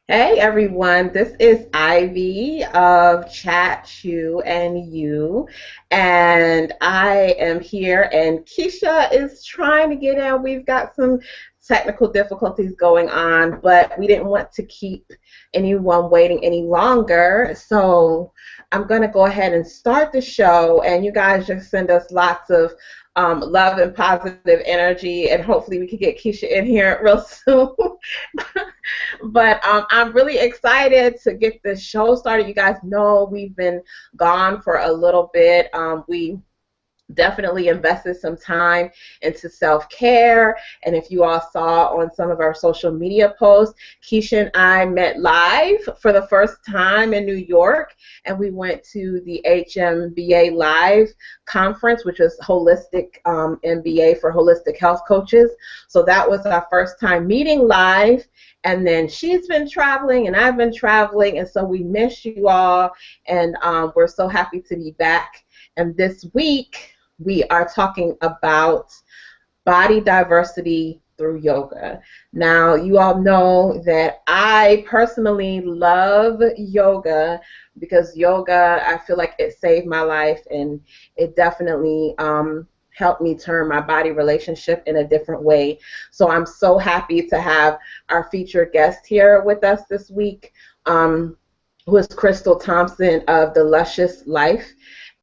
Hey everyone, this is Ivy of Chat You and You, and I am here. And Keisha is trying to get in. We've got some technical difficulties going on, but we didn't want to keep anyone waiting any longer. So I'm going to go ahead and start the show, and you guys just send us lots of love and positive energy, and hopefully we can get Keisha in here real soon. But I'm really excited to get this show started. You guys know we've been gone for a little bit. We definitely invested some time into self-care. And if you all saw on some of our social media posts, Keisha and I met live for the first time in New York, and we went to the HMBA Live conference, which is holistic MBA for holistic health coaches. So that was our first time meeting live. And then she's been traveling and I've been traveling, and so we miss you all, and we're so happy to be back. And this week we are talking about body diversity through yoga. Now, you all know that I personally love yoga because yoga, I feel like it saved my life, and it definitely helped me turn my body relationship in a different way. So I'm so happy to have our featured guest here with us this week, who is Krystal Thompson of The Luscious Life.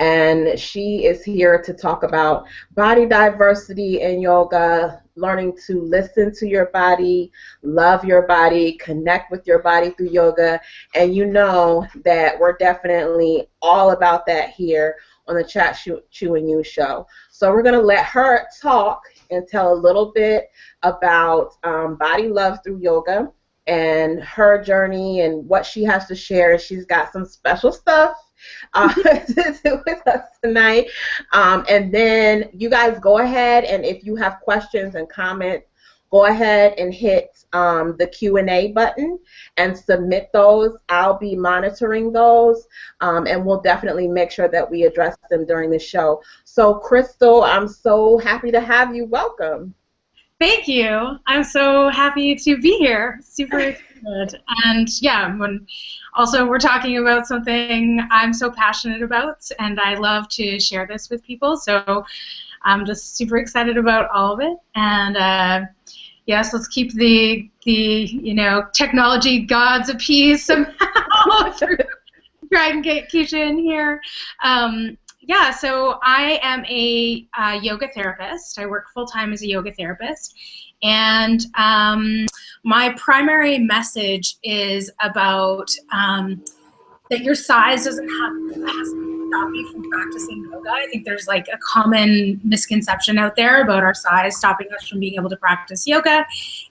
And she is here to talk about body diversity in yoga, learning to listen to your body, love your body, connect with your body through yoga. And you know that we're definitely all about that here on the Chat Chew and You show. So we're going to let her talk and tell a little bit about body love through yoga and her journey and what she has to share. She's got some special stuff to do with us tonight. And then you guys go ahead, and if you have questions and comments, go ahead and hit the Q&A button and submit those. I'll be monitoring those, and we'll definitely make sure that we address them during the show. So, Krystal, I'm so happy to have you. Welcome. Thank you. I'm so happy to be here. Super excited. And yeah, also we're talking about something I'm so passionate about, and I love to share this with people. So I'm just super excited about all of it. And yes, let's keep the technology gods appeased somehow. Try and get Keisha in here. Yeah, so I am a yoga therapist. I work full-time as a yoga therapist. And my primary message is about that your size has to stop you from practicing yoga. I think there's like a common misconception out there about our size stopping us from being able to practice yoga,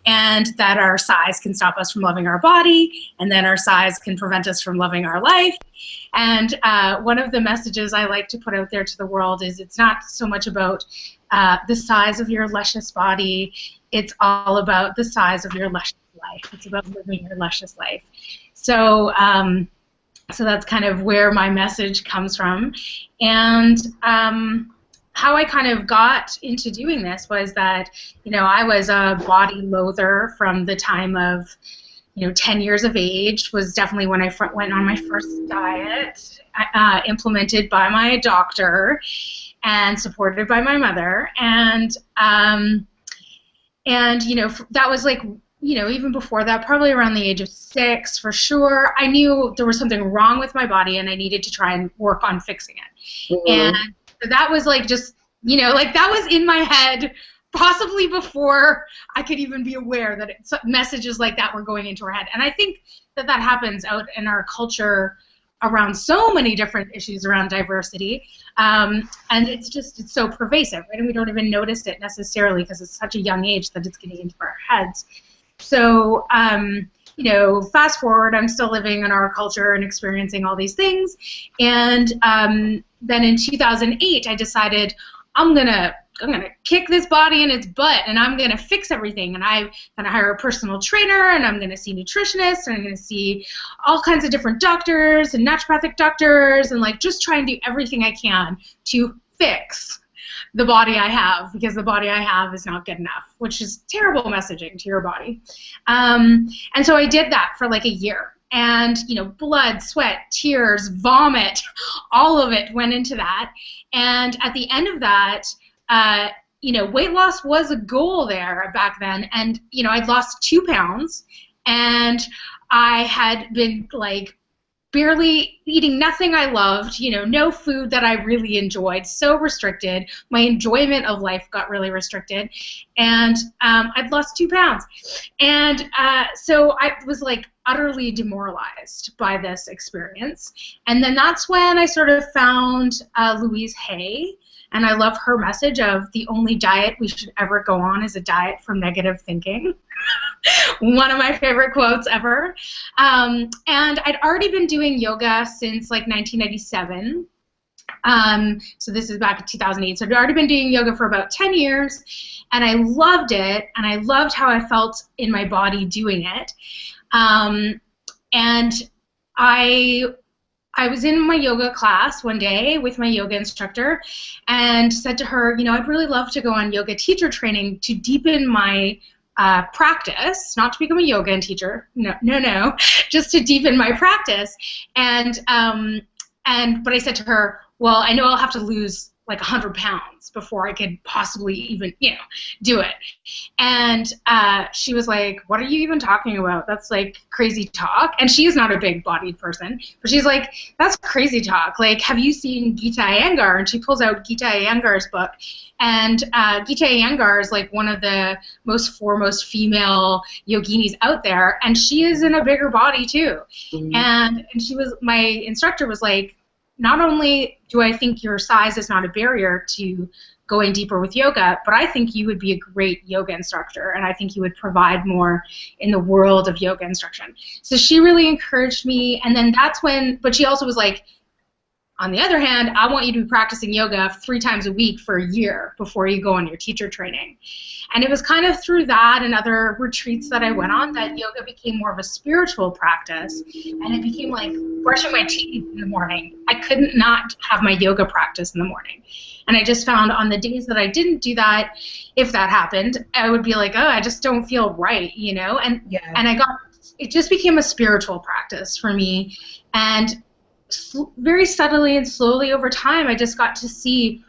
and that our size can stop us from loving our body, and then our size can prevent us from loving our life. And one of the messages I like to put out there to the world is it's not so much about the size of your luscious body, it's all about the size of your luscious life. It's about living your luscious life. So so that's kind of where my message comes from. And how I kind of got into doing this was that, I was a body loather from the time of, 10 years of age was definitely when I went on my first diet, implemented by my doctor and supported by my mother. And that was like, even before that, probably around the age of 6 for sure, I knew there was something wrong with my body and I needed to try and work on fixing it. Mm-hmm. And that was like just, that was in my head possibly before I could even be aware that messages like that were going into our head. And I think that happens out in our culture around so many different issues around diversity, and it's so pervasive, right? And we don't even notice it necessarily because it's such a young age that it's getting into our heads. So, fast forward, I'm still living in our culture and experiencing all these things. And then in 2008, I decided I'm gonna kick this body in its butt, and I'm gonna fix everything. And I'm gonna hire a personal trainer, and I'm gonna see nutritionists, and I'm gonna see all kinds of different doctors and naturopathic doctors, and like just try and do everything I can to fix the body I have, because the body I have is not good enough, which is terrible messaging to your body. And so I did that for like a year. And, you know, blood, sweat, tears, vomit, all of it went into that. And at the end of that, you know, weight loss was a goal there back then. And, you know, I'd lost 2 pounds, and I had been like barely eating nothing I loved, you know, no food that I really enjoyed, so restricted. My enjoyment of life got really restricted, and I'd lost 2 pounds. And so I was like utterly demoralized by this experience. And then that's when I sort of found Louise Hay, and I love her message of the only diet we should ever go on is a diet from negative thinking. One of my favorite quotes ever. And I'd already been doing yoga since like 1997. So this is back in 2008. So I'd already been doing yoga for about 10 years, and I loved it, and I loved how I felt in my body doing it. And I was in my yoga class one day with my yoga instructor and said to her, you know, I'd really love to go on yoga teacher training to deepen my practice, not to become a yoga teacher, no, just to deepen my practice. But I said to her, well, I know I'll have to lose like 100 pounds before I could possibly even, you know, do it. And she was like, what are you even talking about? That's like crazy talk. And she is not a big-bodied person, but she's like, that's crazy talk. Like, have you seen Gita Iyengar? And she pulls out Gita Iyengar's book. And Gita Iyengar is like one of the most foremost female yoginis out there, and she is in a bigger body too. Mm-hmm. And she was, my instructor was like, not only do I think your size is not a barrier to going deeper with yoga, but I think you would be a great yoga instructor, and I think you would provide more in the world of yoga instruction. So she really encouraged me, and then that's when, but she also was like, on the other hand, I want you to be practicing yoga 3 times a week for a year before you go on your teacher training. And it was kind of through that and other retreats that I went on that yoga became more of a spiritual practice, and it became like brushing my teeth in the morning. I couldn't not have my yoga practice in the morning. And I just found on the days that I didn't do that, if that happened, I would be like, oh, I just don't feel right, you know? And it just became a spiritual practice for me. And very subtly and slowly over time, I just got to see,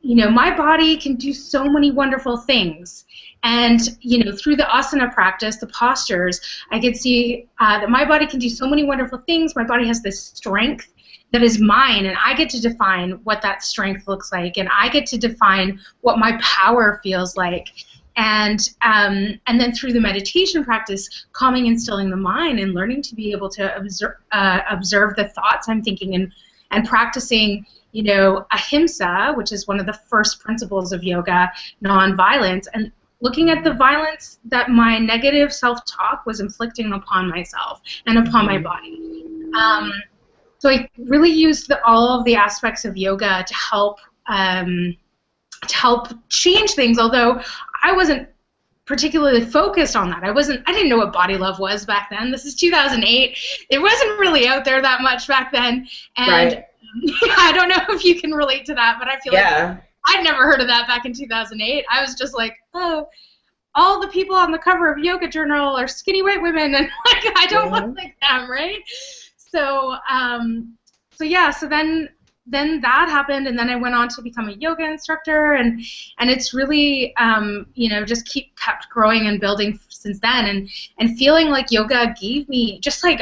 you know, my body can do so many wonderful things. And, you know, through the asana practice, the postures, I could see that my body can do so many wonderful things. My body has this strength that is mine, and I get to define what that strength looks like, and I get to define what my power feels like. And then through the meditation practice, calming and stilling the mind and learning to be able to observe the thoughts I'm thinking, and practicing, you know, ahimsa, which is one of the first principles of yoga, nonviolence, and looking at the violence that my negative self-talk was inflicting upon myself and upon my body. So I really used all of the aspects of yoga to help change things, although I wasn't particularly focused on that. I didn't know what body love was back then. This is 2008. It wasn't really out there that much back then. And right. I don't know if you can relate to that, but I feel like I'd never heard of that back in 2008. I was just like, oh, all the people on the cover of Yoga Journal are skinny white women, and like I don't look like them, right? So so then that happened, and then I went on to become a yoga instructor, and it's really you know, just kept growing and building since then, and feeling like yoga gave me, just like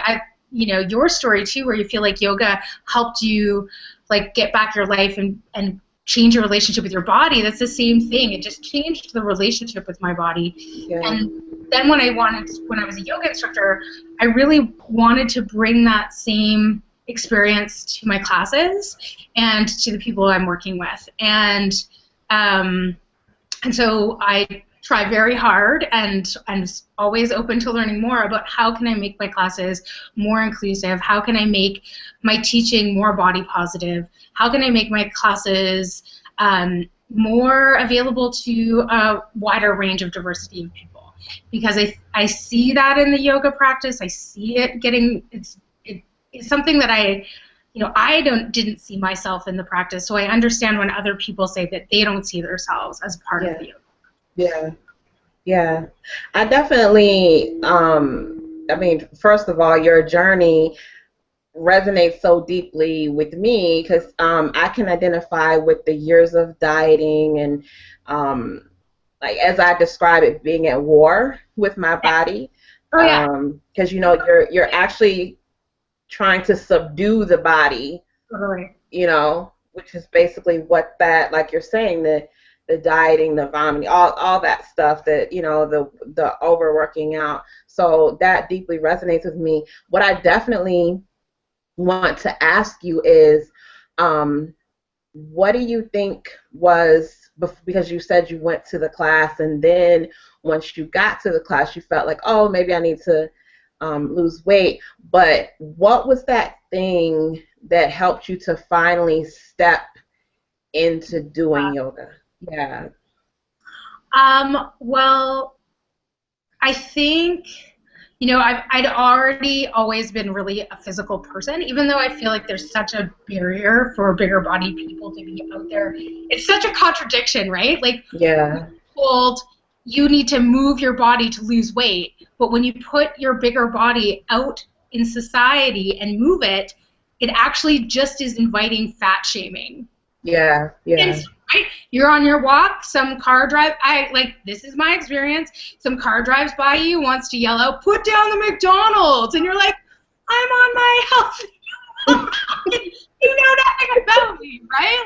you know, your story too, where you feel like yoga helped you like get back your life and change your relationship with your body. That's the same thing. It just changed the relationship with my body. Yeah. And then when I was a yoga instructor, I really wanted to bring that same experience to my classes and to the people I'm working with. And so I try very hard, and I'm always open to learning more about how can I make my classes more inclusive, how can I make my teaching more body positive, how can I make my classes more available to a wider range of diversity of people. Because I see that in the yoga practice, I see it getting, it's something that I I didn't see myself in the practice, so I understand when other people say that they don't see themselves as part of Yeah. the yoga. Yeah. Yeah. I definitely, I mean, first of all, your journey resonates so deeply with me because I can identify with the years of dieting and like as I describe it, being at war with my Yeah. body. Oh yeah, Because you're actually trying to subdue the body, totally. which is basically what that, like you're saying, the dieting, the vomiting, all that stuff, that the overworking out. So that deeply resonates with me. What I definitely want to ask you is, what do you think was, because you said you went to the class and then once you got to the class you felt like, oh, maybe I need to lose weight, but what was that thing that helped you to finally step into doing yoga? Yeah. Well, I think, I'd already always been really a physical person, even though I feel like there's such a barrier for bigger body people to be out there. It's such a contradiction, right? Like, Yeah. told you need to move your body to lose weight, but when you put your bigger body out in society and move it, it actually just is inviting fat shaming. Yeah. Yeah. Right? You're on your walk, some car this is my experience, some car drives by you, wants to yell out, put down the McDonald's, and you're like, I'm on my health. You know nothing about me, right?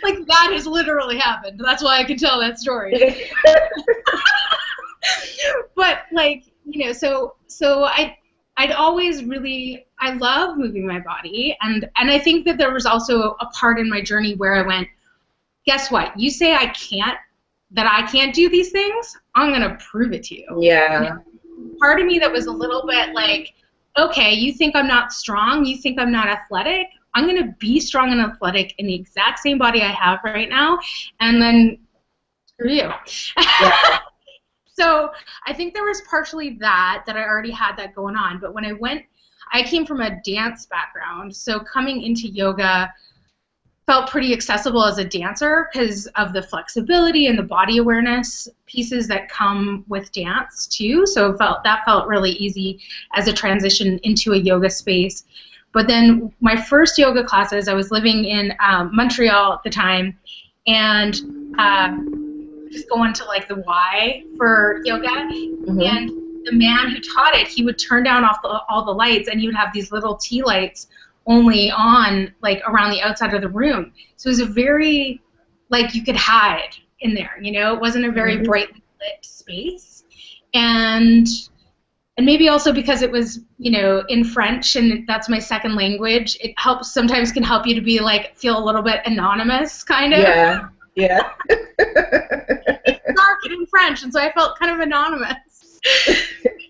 Like that has literally happened. That's why I can tell that story. But so I'd always really, I love moving my body, and I think that there was also a part in my journey where I went, guess what? You say I can't do these things, I'm gonna prove it to you. Yeah. Part of me that was a little bit like, okay, you think I'm not strong, you think I'm not athletic, I'm gonna be strong and athletic in the exact same body I have right now, and then screw you. Yeah. So I think there was partially that I already had that going on. But when I came from a dance background, so coming into yoga felt pretty accessible as a dancer because of the flexibility and the body awareness pieces that come with dance too. So that felt really easy as a transition into a yoga space. But then my first yoga classes, I was living in Montreal at the time, and just going to like the Y for yoga, Mm-hmm. and the man who taught it, he would turn down all the lights, and he would have these little tea lights only on like around the outside of the room. So it was a very, like, you could hide in there, it wasn't a very brightly lit space. And maybe also because it was, in French, and that's my second language, it can help you to be like, feel a little bit anonymous, kind of. Yeah. Yeah. It's dark and in French, and so I felt kind of anonymous.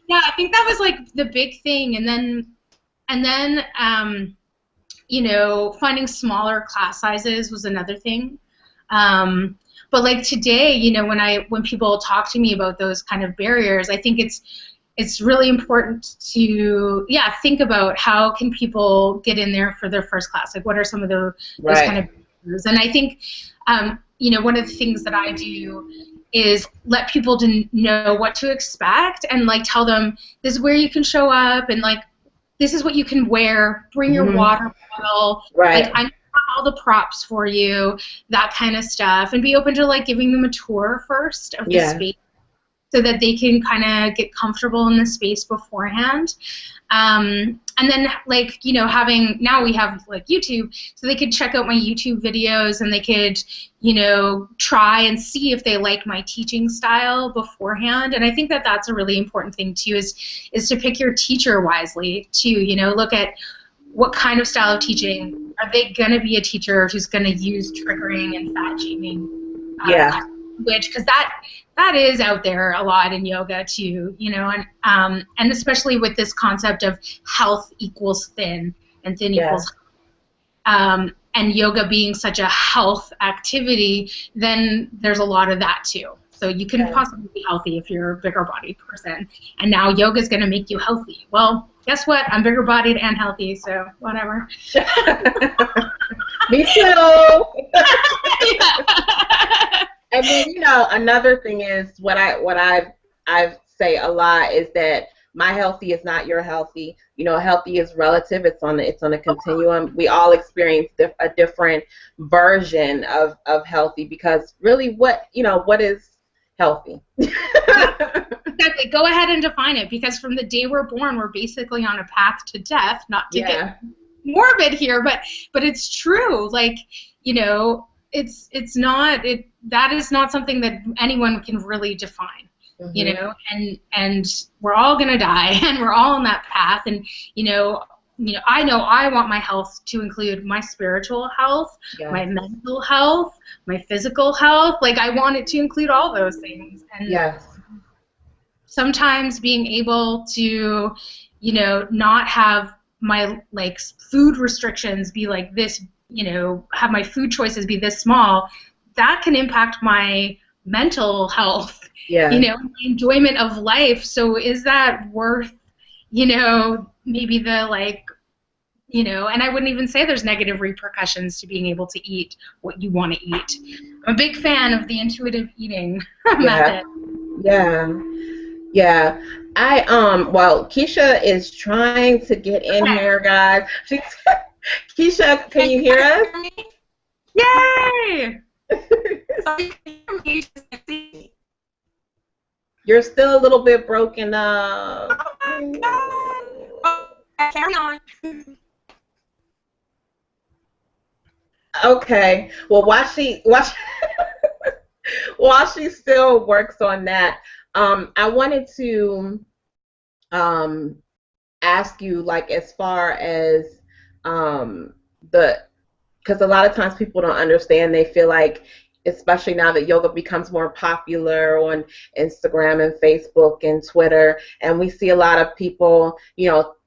Yeah, I think that was like the big thing, and then finding smaller class sizes was another thing. But like today, when people talk to me about those kind of barriers, I think it's really important to think about how can people get in there for their first class. Like, what are some of those kind of barriers? And I think one of the things that I do is let people to know what to expect, and like tell them this is where you can show up, and like this is what you can wear. Bring your water bottle. Right. Like, I have all the props for you, that kind of stuff, and be open to like giving them a tour first of the space, so that they can kind of get comfortable in the space beforehand. And then, like, now we have like YouTube, so they could check out my YouTube videos, and they could, try and see if they like my teaching style beforehand. And I think that that's a really important thing too, is to pick your teacher wisely too. Look at what kind of style of teaching. Are they going to be a teacher who's going to use triggering and fat shaming language? Because that is out there a lot in yoga too, and especially with this concept of health equals thin and thin equals health. And yoga being such a health activity, then there's a lot of that too. So you can possibly be healthy if you're a bigger bodied person. And now yoga is going to make you healthy. Well, guess what? I'm bigger bodied and healthy, so whatever. Me too. And then, you know, another thing is what I say a lot is that my healthy is not your healthy. You know, healthy is relative. It's on a continuum. We all experience a different version of healthy, because really, what is healthy? Exactly. Go ahead and define it, because from the day we're born, we're basically on a path to death. Not to get morbid here, but it's true. Like, you know, that is not something that anyone can really define. You know, and we're all gonna die, and we're all on that path. And I know I want my health to include my spiritual health, my mental health, my physical health. Like, I want it to include all those things. And sometimes being able to, not have my food restrictions be like this, have my food choices be this small, that can impact my mental health, my enjoyment of life. So is that worth, maybe the and I wouldn't even say there's negative repercussions to being able to eat what you want to eat. I'm a big fan of the intuitive eating method. Yeah. Well, Keisha is trying to get in here, guys. Keisha, can you hear us? Yay! You're still a little bit broken up. Oh my God. Oh, carry on. Okay. Well, while she still works on that, I wanted to ask you, as far as because a lot of times people don't understand. They feel like, especially now that yoga becomes more popular on Instagram and Facebook and Twitter, and we see a lot of people,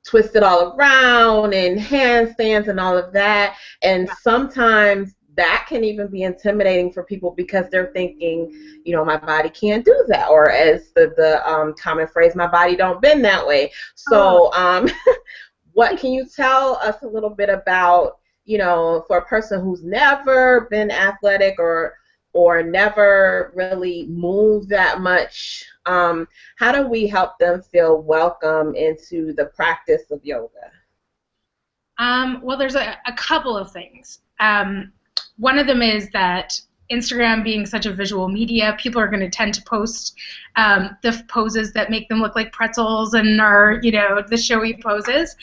twisted all around and handstands and all of that, and sometimes that can even be intimidating for people because they're thinking, my body can't do that, or as the common phrase, my body don't bend that way. So what can you tell us a little bit about, for a person who's never been athletic or never really moved that much, how do we help them feel welcome into the practice of yoga? Well, there's a couple of things. One of them is that Instagram being such a visual media, people are going to tend to post the poses that make them look like pretzels and are, the showy poses.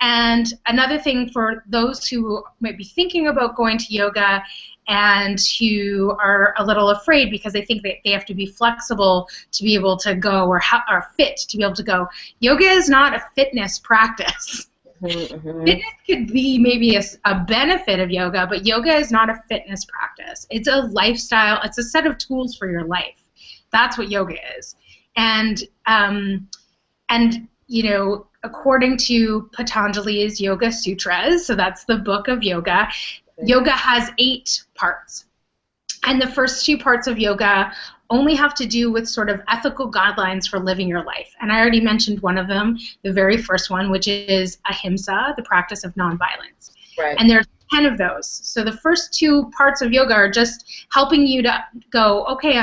And another thing for those who might be thinking about going to yoga and who are a little afraid because they think that they have to be flexible to be able to go or fit to be able to go, yoga is not a fitness practice. Fitness could be maybe a benefit of yoga, but yoga is not a fitness practice. It's a lifestyle. It's a set of tools for your life. That's what yoga is. And according to Patanjali's Yoga Sutras, so that's the book of yoga, yoga has 8 parts. And the first 2 parts of yoga only have to do with sort of ethical guidelines for living your life. And I already mentioned one of them, the very first one, which is ahimsa, the practice of nonviolence. Right. And there's 10 of those. So the first 2 parts of yoga are just helping you to go, okay,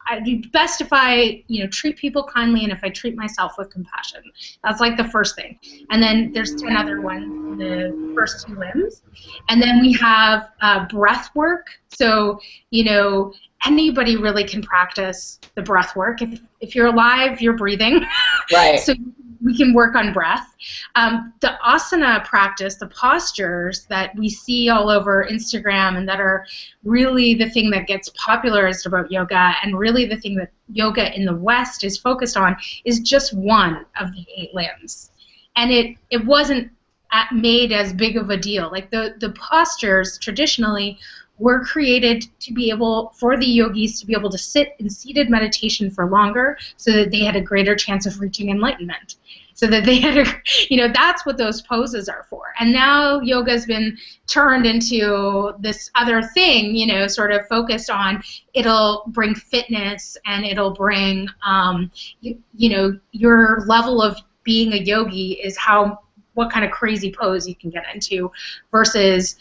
I'd be best if I, treat people kindly and if I treat myself with compassion. That's like the first thing. And then there's 10 other ones, the first 2 limbs. And then we have breath work. So, anybody really can practice the breath work. If you're alive, you're breathing. Right. So we can work on breath. The asana practice, the postures that we see all over Instagram and that are really the thing that gets popularized about yoga and really the thing that yoga in the West is focused on is just one of the 8 limbs. And it wasn't made as big of a deal. Like the postures traditionally were created to be able, for the yogis to be able to sit in seated meditation for longer so that they had a greater chance of reaching enlightenment. so that they had, that's what those poses are for. And now yoga's been turned into this other thing, sort of focused on, it'll bring fitness and it'll bring, your level of being a yogi is what kind of crazy pose you can get into versus,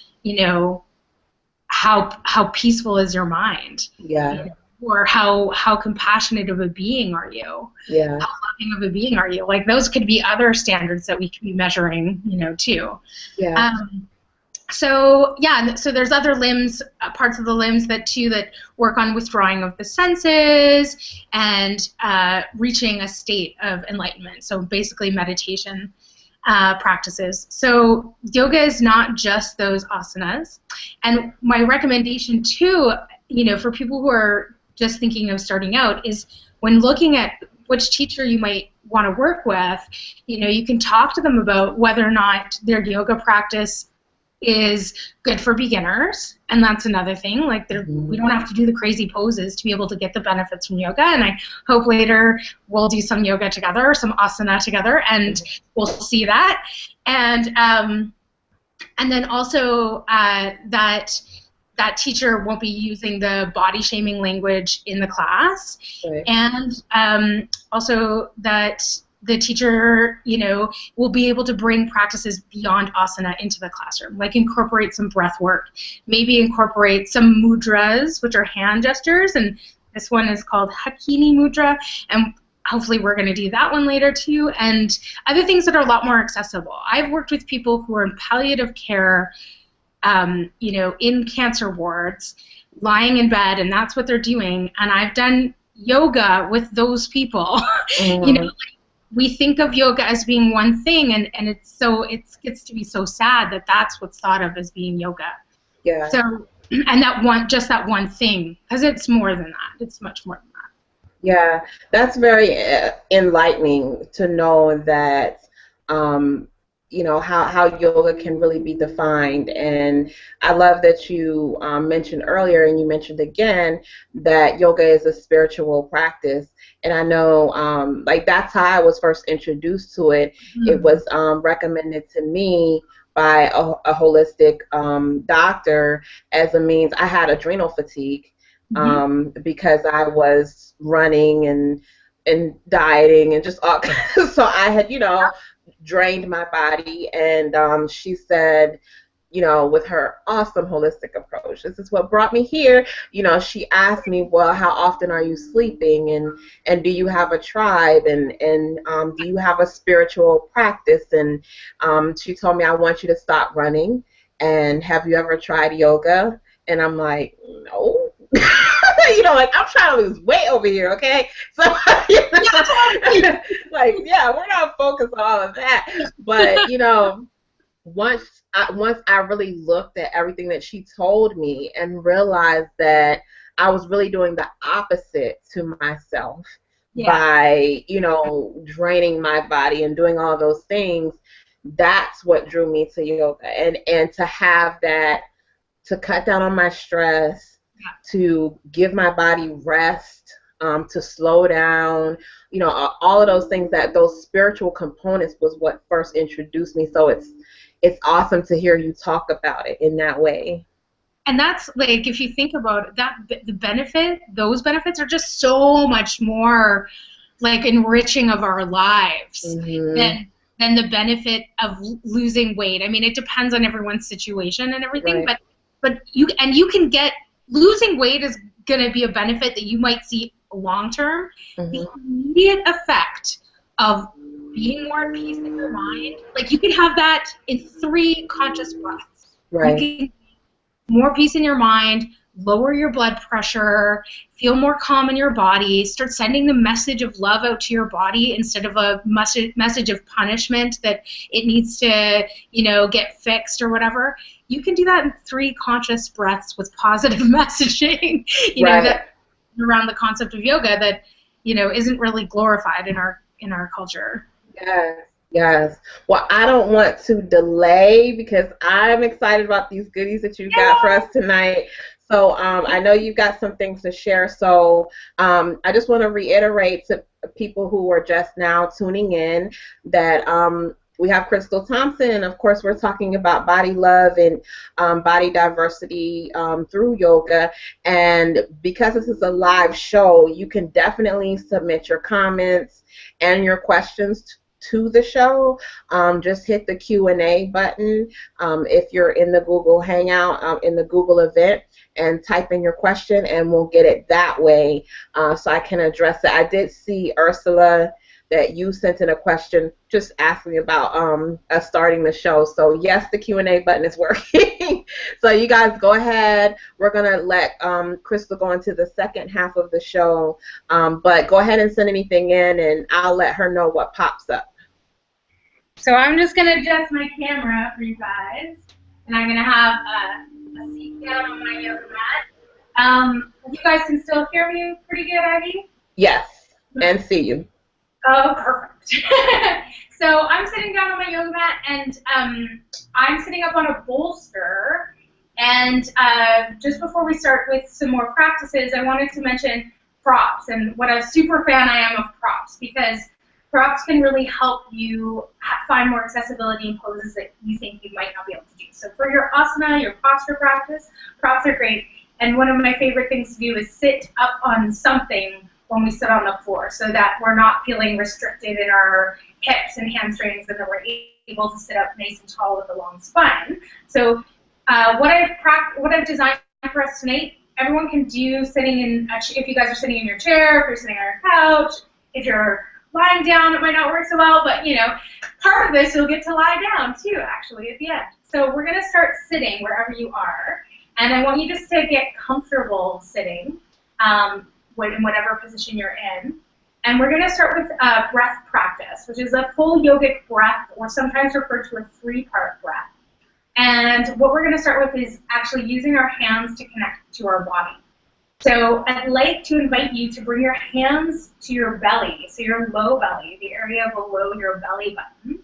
how peaceful is your mind? Yeah. Or how compassionate of a being are you? Yeah. How loving of a being are you? Like, those could be other standards that we could be measuring, too. Yeah. So there's other limbs, parts of the limbs that work on withdrawing of the senses and reaching a state of enlightenment. So basically meditation practices. So yoga is not just those asanas. And my recommendation too, for people who are just thinking of starting out, is when looking at which teacher you might want to work with, you can talk to them about whether or not their yoga practice is good for beginners, and that's another thing. Like, we don't have to do the crazy poses to be able to get the benefits from yoga. And I hope later we'll do some yoga together, some asana together, and we'll see that. And then also that teacher won't be using the body shaming language in the class, right. And also that the teacher, will be able to bring practices beyond asana into the classroom, like incorporate some breath work, maybe incorporate some mudras, which are hand gestures, and this one is called Hakini Mudra, and hopefully we're going to do that one later too, and other things that are a lot more accessible. I've worked with people who are in palliative care, in cancer wards, lying in bed, and that's what they're doing, and I've done yoga with those people. We think of yoga as being one thing, and it gets to be so sad that that's what's thought of as being yoga. Yeah. So, and that one thing, because it's more than that. It's much more than that. Yeah, that's very enlightening to know that, how yoga can really be defined. And I love that you mentioned earlier, and you mentioned again, that yoga is a spiritual practice. And I know, that's how I was first introduced to it. Mm-hmm. It was recommended to me by a holistic doctor as a means. I had adrenal fatigue because I was running and dieting and just all. So I had, drained my body, and she said, with her awesome holistic approach, this is what brought me here. She asked me, well, how often are you sleeping, and do you have a tribe, and do you have a spiritual practice? And she told me, I want you to stop running, and have you ever tried yoga? And I'm like, no. I'm trying to lose weight over here, okay? So, we're not focused on all of that. But, once I really looked at everything that she told me and realized that I was really doing the opposite to myself by, draining my body and doing all those things, that's what drew me to yoga. And to have that, to cut down on my stress, to give my body rest, to slow down, all of those things, that those spiritual components was what first introduced me. So it's awesome to hear you talk about it in that way. And that's, like, if you think about it, that those benefits are just so much more, like, enriching of our lives than the benefit of losing weight. I mean, it depends on everyone's situation and everything, right. but you can get. Losing weight is going to be a benefit that you might see long term. The immediate effect of being more at peace in your mind, like, you can have that in 3 conscious breaths. Right. You can more peace in your mind, lower your blood pressure, feel more calm in your body, start sending the message of love out to your body instead of a message of punishment that it needs to, get fixed or whatever. You can do that in 3 conscious breaths with positive messaging, that around the concept of yoga that, isn't really glorified in our culture. Yes. Well, I don't want to delay because I'm excited about these goodies that you got for us tonight. So I know you've got some things to share. So I just want to reiterate to people who are just now tuning in that we have Krystal Thompson, and of course we're talking about body love and body diversity through yoga. And because this is a live show, you can definitely submit your comments and your questions to the show. Just hit the Q&A button if you're in the Google Hangout, in the Google event, and type in your question, and we'll get it that way so I can address it. I did see, Ursula, that you sent in a question just asking about us starting the show. So yes, the Q&A button is working. So you guys go ahead. We're going to let Krystal go into the second half of the show. But go ahead and send anything in, and I'll let her know what pops up. So I'm just going to adjust my camera for you guys, and I'm going to have a seat down on my yoga mat. You guys can still hear me pretty good, Ivy? Yes, and see you. Oh, perfect. So I'm sitting down on my yoga mat, and I'm sitting up on a bolster. And just before we start with some more practices, I wanted to mention props and what a super fan I am of props, because props can really help you find more accessibility in poses that you think you might not be able to do. So for your asana, your posture practice, props are great. And one of my favorite things to do is sit up on something when we sit on the floor, so that we're not feeling restricted in our hips and hamstrings, and that we're able to sit up nice and tall with a long spine. So what I've designed for us tonight, everyone can do sitting in, if you guys are sitting in your chair, if you're sitting on your couch, if you're lying down, it might not work so well, but part of this you'll get to lie down too, actually, at the end. So we're going to start sitting wherever you are, and I want you just to get comfortable sitting in whatever position you're in. And we're going to start with breath practice, which is a full yogic breath, or sometimes referred to as 3-part breath. And what we're going to start with is actually using our hands to connect to our body. So I'd like to invite you to bring your hands to your belly, so your low belly, the area below your belly button,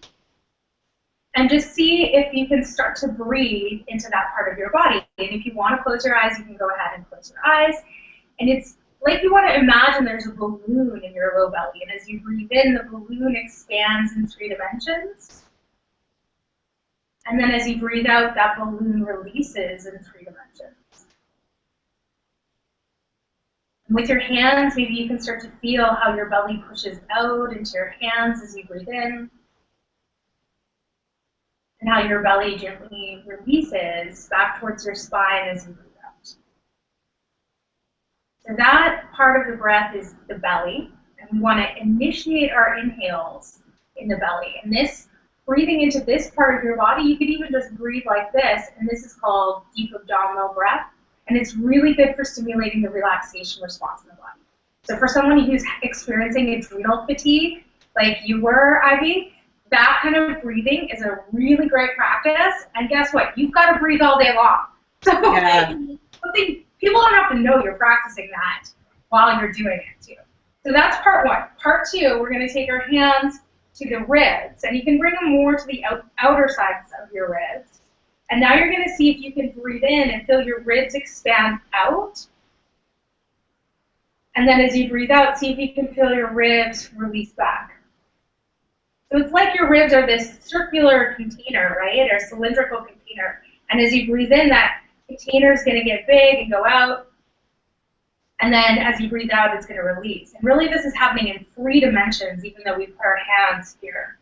and just see if you can start to breathe into that part of your body. And if you want to close your eyes, you can go ahead and close your eyes. And it's like you want to imagine there's a balloon in your low belly, and as you breathe in, the balloon expands in 3 dimensions. And then as you breathe out, that balloon releases in 3 dimensions. And with your hands, maybe you can start to feel how your belly pushes out into your hands as you breathe in, and how your belly gently releases back towards your spine as you breathe out. So that part of the breath is the belly, and we want to initiate our inhales in the belly. And this, breathing into this part of your body, you could even just breathe like this, and this is called deep abdominal breath, and it's really good for stimulating the relaxation response in the body. So for someone who's experiencing adrenal fatigue, like you were, Ivy, that kind of breathing is a really great practice, and guess what? You've got to breathe all day long. So yeah. People don't have to know you're practicing that while you're doing it too. So that's part 1. Part 2, we're going to take our hands to the ribs, and you can bring them more to the outer sides of your ribs. And now you're going to see if you can breathe in and feel your ribs expand out. And then as you breathe out, see if you can feel your ribs release back. So it's like your ribs are this circular container, right, or cylindrical container. And as you breathe in, that container is going to get big and go out. And then as you breathe out, it's going to release. And really this is happening in 3 dimensions, even though we put our hands here.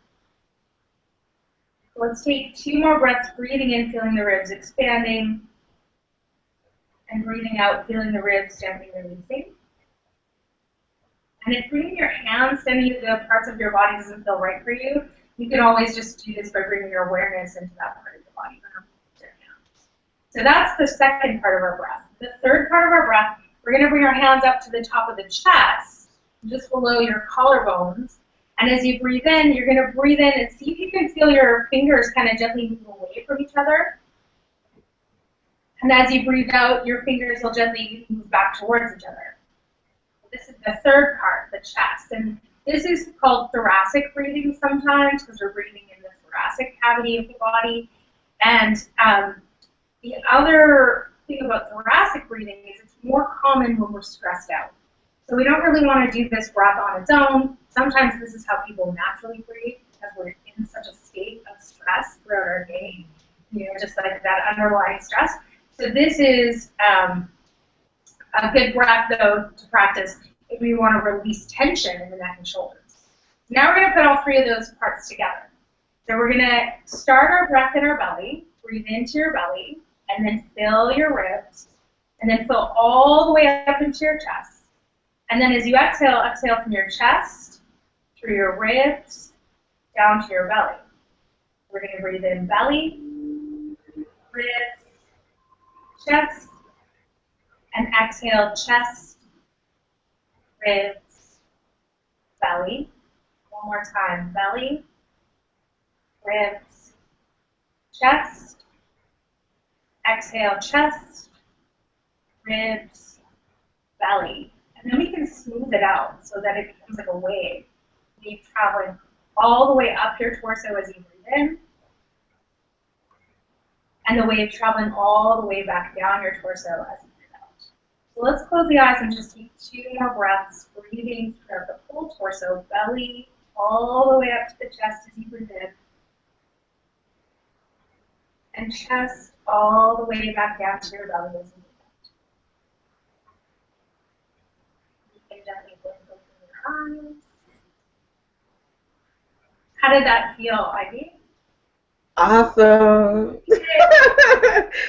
So let's take 2 more breaths, breathing in, feeling the ribs expanding, and breathing out, feeling the ribs gently releasing. And if bringing your hands to any of the parts of your body doesn't feel right for you, you can always just do this by bringing your awareness into that part of the body. So that's the second part of our breath. The third part of our breath, we're going to bring our hands up to the top of the chest, just below your collarbones. And as you breathe in, you're going to breathe in and see if you can feel your fingers kind of gently move away from each other. And as you breathe out, your fingers will gently move back towards each other. This is the third part, the chest. And this is called thoracic breathing sometimes, because we're breathing in the thoracic cavity of the body. And the other thing about thoracic breathing is it's more common when we're stressed out. So we don't really want to do this breath on its own. Sometimes this is how people naturally breathe because we're in such a state of stress throughout our day, just like that underlying stress. So this is a good breath, though, to practice if we want to release tension in the neck and shoulders. Now we're going to put all three of those parts together. So we're going to start our breath in our belly, breathe into your belly, and then fill your ribs, and then fill all the way up into your chest. And then as you exhale, exhale from your chest, through your ribs, down to your belly. We're going to breathe in belly, ribs, chest, and exhale chest, ribs, belly. One more time, belly, ribs, chest. Exhale chest, ribs, belly. And then we can smooth it out so that it becomes like a wave. Wave traveling all the way up your torso as you breathe in, and the wave traveling all the way back down your torso as you breathe out. So let's close the eyes and just take 2 more breaths, breathing throughout the whole torso, belly all the way up to the chest as you breathe in, and chest all the way back down to your belly as you breathe out. Gently blink open your eyes. How did that feel, Ivy? Awesome.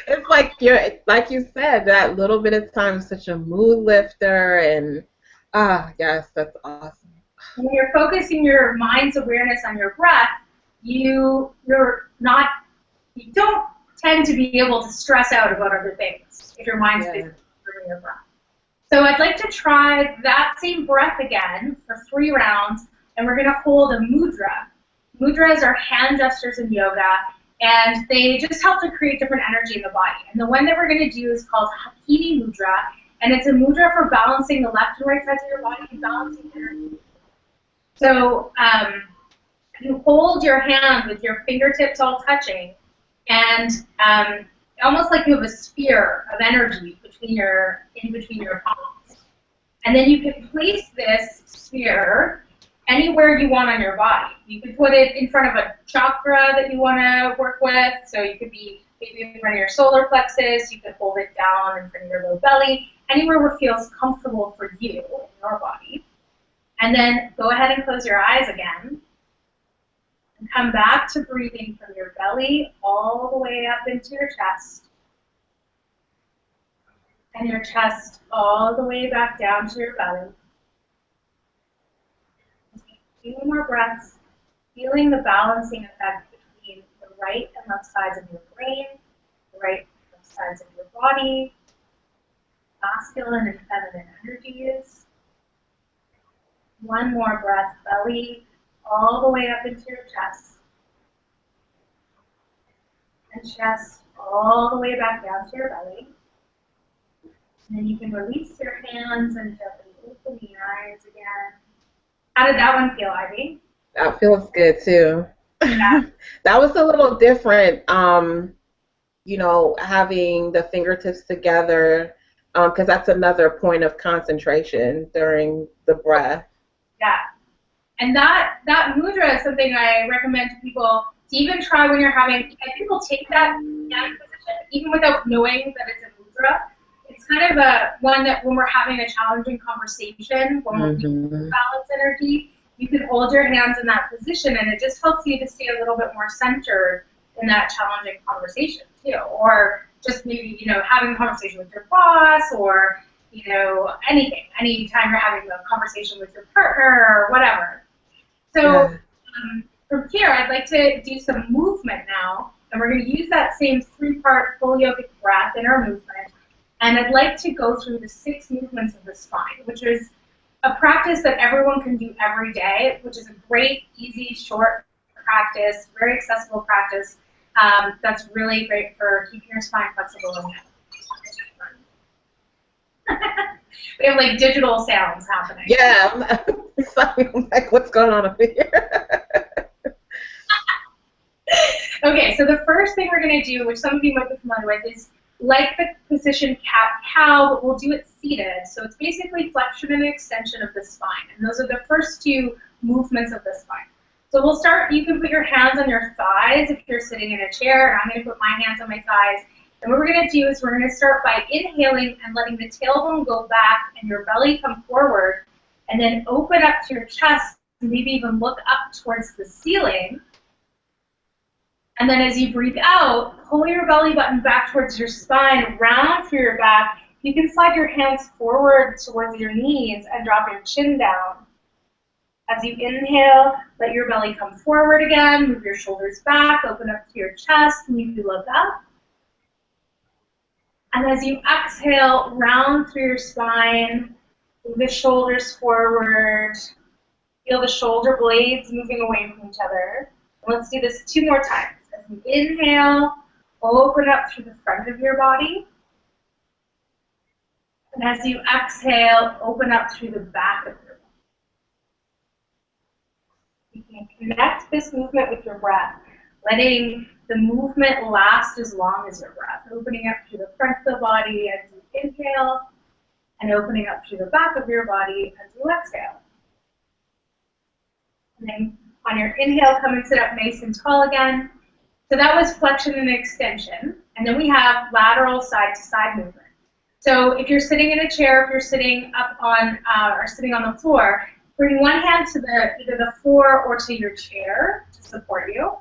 It's like you said, that little bit of time is such a mood lifter, and yes, that's awesome. When you're focusing your mind's awareness on your breath, you don't tend to be able to stress out about other things if your mind's busy with your breath. So I'd like to try that same breath again for 3 rounds, and we're going to hold a mudra. Mudras are hand gestures in yoga, and they just help to create different energy in the body. And the one that we're going to do is called Hakini Mudra, and it's a mudra for balancing the left and right sides of your body and balancing energy. So you hold your hand with your fingertips all touching, and almost like you have a sphere of energy in between your palms. And then you can place this sphere anywhere you want on your body. You could put it in front of a chakra that you want to work with. So you could be maybe in front of your solar plexus. You could hold it down in front of your low belly, anywhere where it feels comfortable for you in your body. And then go ahead and close your eyes again. And come back to breathing from your belly all the way up into your chest. And your chest all the way back down to your belly. Take 2 more breaths, feeling the balancing effect between the right and left sides of your brain, the right and left sides of your body, masculine and feminine energies. 1 more breath, belly all the way up into your chest. And chest all the way back down to your belly. And then you can release your hands and gently open the eyes again. How did that one feel, Ivy? That feels good too. Yeah. That was a little different, having the fingertips together, because that's another point of concentration during the breath. Yeah. And that mudra is something I recommend to people to even try when you're having, and people take that position even without knowing that it's a mudra. It's kind of one that when we're having a challenging conversation, when we're using balance energy, you can hold your hands in that position, and it just helps you to stay a little bit more centered in that challenging conversation too. Or just maybe, having a conversation with your boss, or, anything. Anytime you're having a conversation with your partner or whatever. So from here, I'd like to do some movement now, and we're going to use that same 3-part full yogic breath in our movement. And I'd like to go through the 6 movements of the spine, which is a practice that everyone can do every day, which is a great, easy, short practice, very accessible practice that's really great for keeping your spine flexible. We have like digital sounds happening. Yeah, I'm like, what's going on up here? Okay, so the first thing we're going to do, which some of you might be familiar with, is like the position cat-cow, but we'll do it seated. So it's basically flexion and extension of the spine. And those are the first two movements of the spine. So we'll start, you can put your hands on your thighs if you're sitting in a chair, and I'm going to put my hands on my thighs. And what we're going to do is we're going to start by inhaling and letting the tailbone go back and your belly come forward, and then open up to your chest, and maybe even look up towards the ceiling. And then as you breathe out, pull your belly button back towards your spine, round through your back. You can slide your hands forward towards your knees and drop your chin down. As you inhale, let your belly come forward again, move your shoulders back, open up to your chest, maybe look up. And as you exhale, round through your spine, move the shoulders forward, feel the shoulder blades moving away from each other. And let's do this 2 more times. As you inhale, open up through the front of your body. And as you exhale, open up through the back of your body. You can connect this movement with your breath, letting the movement last as long as your breath, opening up through the front of the body as you inhale, and opening up through the back of your body as you exhale. And then on your inhale, come and sit up nice and tall again. So that was flexion and extension. And then we have lateral side-to-side movement. So if you're sitting in a chair, if you're sitting up on or sitting on the floor, bring one hand to either the floor or to your chair to support you.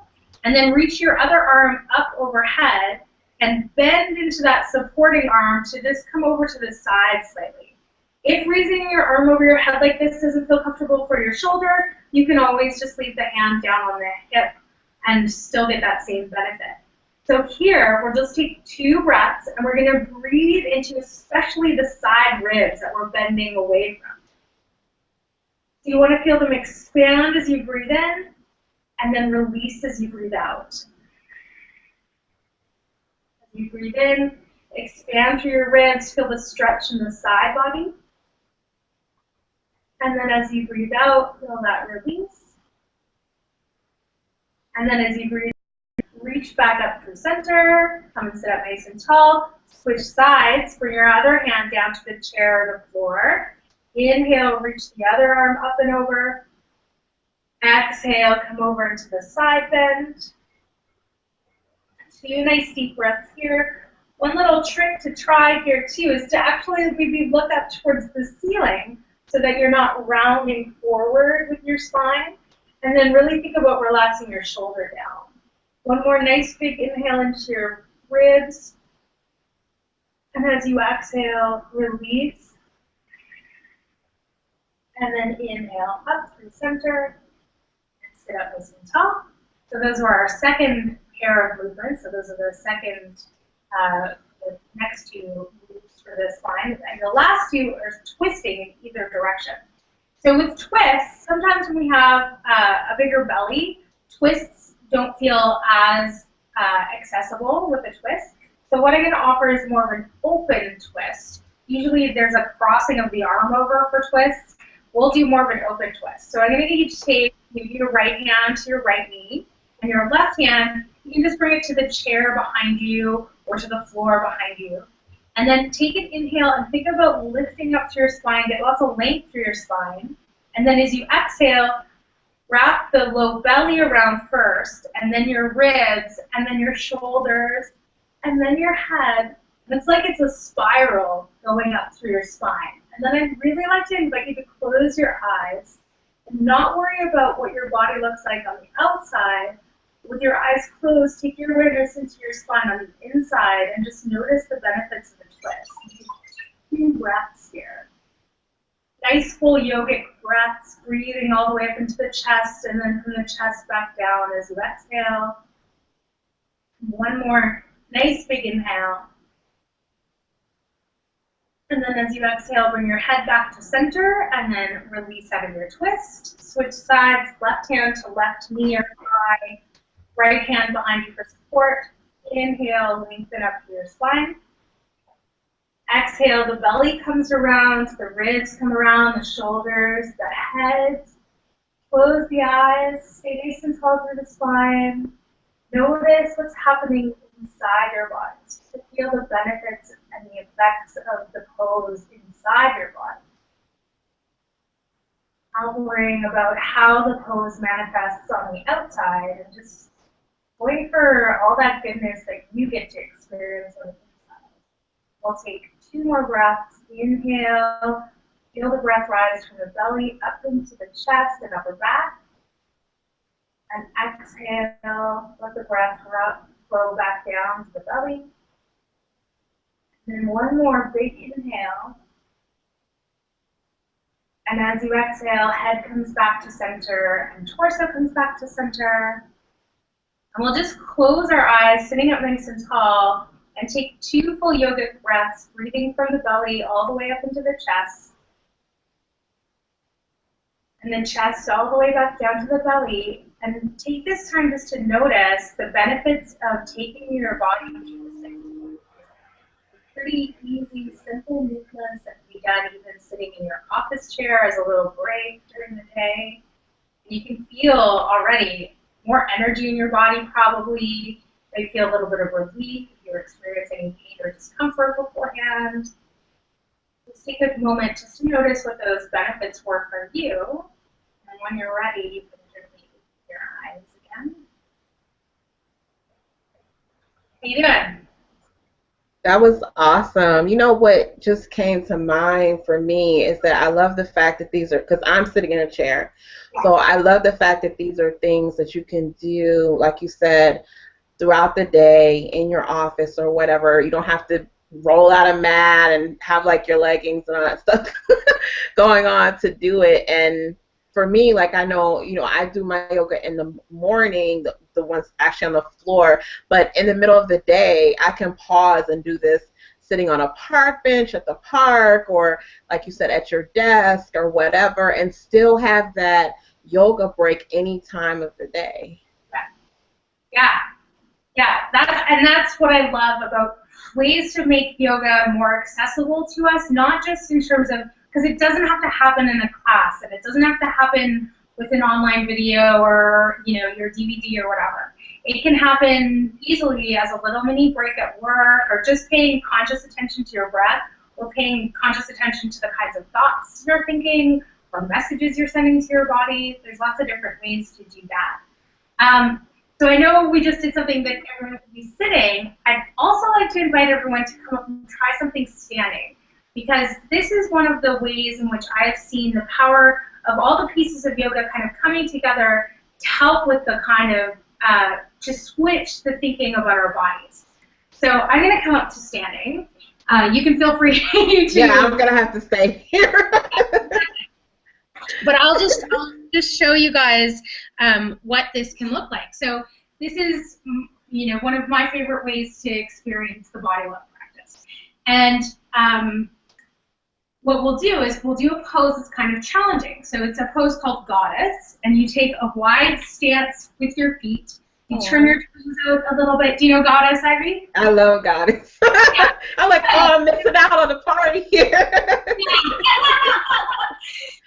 And then reach your other arm up overhead and bend into that supporting arm to just come over to the side slightly. If raising your arm over your head like this doesn't feel comfortable for your shoulder, you can always just leave the hand down on the hip and still get that same benefit. So here, we'll just take 2 breaths, and we're going to breathe into especially the side ribs that we're bending away from. So you want to feel them expand as you breathe in, and then release as you breathe out. As you breathe in, expand through your ribs, feel the stretch in the side body. And then as you breathe out, feel that release. And then as you breathe, reach back up through center, come and sit up nice and tall. Switch sides, bring your other hand down to the chair or the floor. Inhale, reach the other arm up and over. Exhale, come over into the side bend. 2 nice deep breaths here. One little trick to try here too is to actually maybe look up towards the ceiling so that you're not rounding forward with your spine. And then really think about relaxing your shoulder down. One more nice big inhale into your ribs. And as you exhale, release. And then inhale up through center. And sit up nice and tall. So those were our second pair of movements. So those are the the next 2 moves for this line. And the last 2 are twisting in either direction. So with twists, sometimes when we have a bigger belly, twists don't feel as accessible with a twist. So what I'm going to offer is more of an open twist. Usually there's a crossing of the arm over for twists. We'll do more of an open twist. So I'm going to get you to take maybe your right hand to your right knee, and your left hand, you can just bring it to the chair behind you or to the floor behind you. And then take an inhale and think about lifting up through your spine, get lots of length through your spine. And then as you exhale, wrap the low belly around first, and then your ribs, and then your shoulders, and then your head. And it's like it's a spiral going up through your spine. And then I'd really like to invite you to close your eyes and not worry about what your body looks like on the outside. With your eyes closed, take your awareness into your spine on the inside and just notice the benefits of the twist. 2 breaths here. Nice full yogic breaths, breathing all the way up into the chest and then from the chest back down as you exhale. One more nice big inhale. And then as you exhale, bring your head back to center and then release out of your twist. Switch sides, left hand to left knee or thigh. Right hand behind you for support. Inhale, lengthen up through your spine. Exhale, the belly comes around, the ribs come around, the shoulders, the head. Close the eyes, stay nice and tall through the spine. Notice what's happening inside your body, just to feel the benefits and the effects of the pose inside your body. Not worrying about how the pose manifests on the outside, and just wait for all that goodness that you get to experience on the inside. We'll take 2 more breaths. Inhale, feel the breath rise from the belly up into the chest and upper back. And exhale, let the breath flow back down to the belly. And then 1 more big inhale. And as you exhale, head comes back to center and torso comes back to center. And we'll just close our eyes, sitting up nice and tall, and take 2 full yogic breaths, breathing from the belly all the way up into the chest. And then chest all the way back down to the belly. And take this time just to notice the benefits of taking your body to the sixth. Pretty easy, simple movements that can be done even sitting in your office chair as a little break during the day. You can feel already more energy in your body probably. You feel a little bit of relief if you're experiencing any pain or discomfort beforehand. Just take a moment just to notice what those benefits were for you. And when you're ready, you can gently open your eyes again. How you doing? That was awesome. You know what just came to mind for me is that I love the fact that these are, because I'm sitting in a chair, so I love the fact that these are things that you can do, like you said, throughout the day in your office or whatever. You don't have to roll out a mat and have like your leggings and all that stuff going on to do it. And for me, like I know, I do my yoga in the morning, the ones actually on the floor, but in the middle of the day, I can pause and do this sitting on a park bench at the park or, like you said, at your desk or whatever, and still have that yoga break any time of the day. Yeah. That's what I love about ways to make yoga more accessible to us, not just in terms of, because it doesn't have to happen in a class, and it doesn't have to happen with an online video or your DVD or whatever. It can happen easily as a little mini break at work, or just paying conscious attention to your breath, or paying conscious attention to the kinds of thoughts you're thinking or messages you're sending to your body. There's lots of different ways to do that. So I know we just did something that everyone could be sitting. I'd also like to invite everyone to come up and try something standing, because this is one of the ways in which I've seen the power of all the pieces of yoga kind of coming together to help with the kind of, to switch the thinking about our bodies. So I'm going to come up to standing. You can feel free to... Yeah, I'm going to have to stay here. But I'll just show you guys what this can look like. So this is, one of my favorite ways to experience the body love practice. And what we'll do is we'll do a pose that's kind of challenging. So it's a pose called Goddess, and you take a wide stance with your feet. You turn your toes out a little bit. Do you know Goddess, Ivy? I love Goddess. I'm like, I'm missing out on the party here.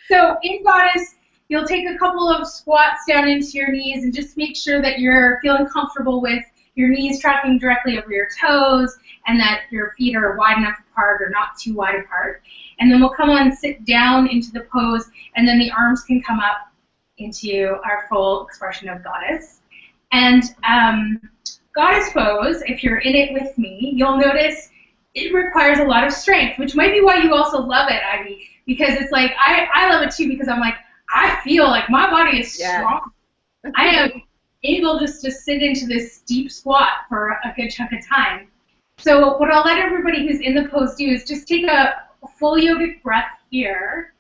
So in Goddess, you'll take a couple of squats down into your knees and just make sure that you're feeling comfortable with your knees tracking directly over your toes and that your feet are wide enough apart or not too wide apart. And then we'll come on and sit down into the pose, and then the arms can come up into our full expression of Goddess. And Goddess pose, if you're in it with me, you'll notice it requires a lot of strength, which might be why you also love it, Ivy, because it's like, I love it too, because I'm like, I feel like my body is strong. I am able just to sit into this deep squat for a good chunk of time. So what I'll let everybody who's in the pose do is just take a full yogic breath here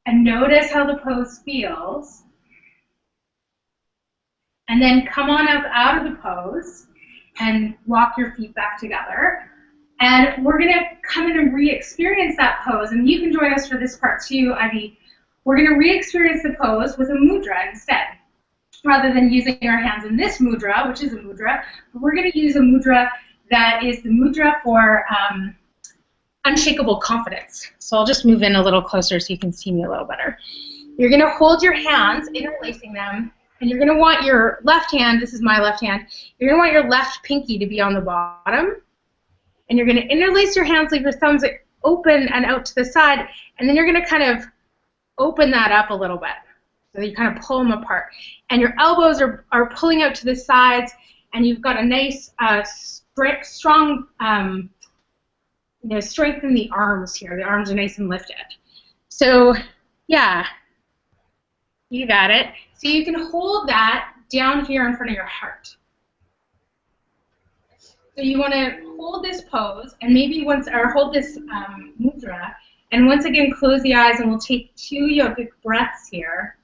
and notice how the pose feels. And then come on up out of the pose and walk your feet back together. And we're going to come in and re-experience that pose. And you can join us for this part too, Ivy. We're going to re-experience the pose with a mudra instead. Rather than using our hands in this mudra, which is a mudra, we're going to use a mudra that is the mudra for unshakable confidence. So I'll just move in a little closer so you can see me a little better. You're going to hold your hands, interlacing them, And you're going to want your left hand, this is my left hand, you're going to want your left pinky to be on the bottom. And you're going to interlace your hands, leave your thumbs open and out to the side, and then you're going to kind of open that up a little bit. So you kind of pull them apart. And your elbows are pulling out to the sides, and you've got a nice, strong, strength in the arms here. The arms are nice and lifted. So, yeah, you got it. So you can hold that down here in front of your heart. So you want to hold this pose, and maybe hold this mudra, and once again close the eyes, and we'll take 2 yogic breaths here.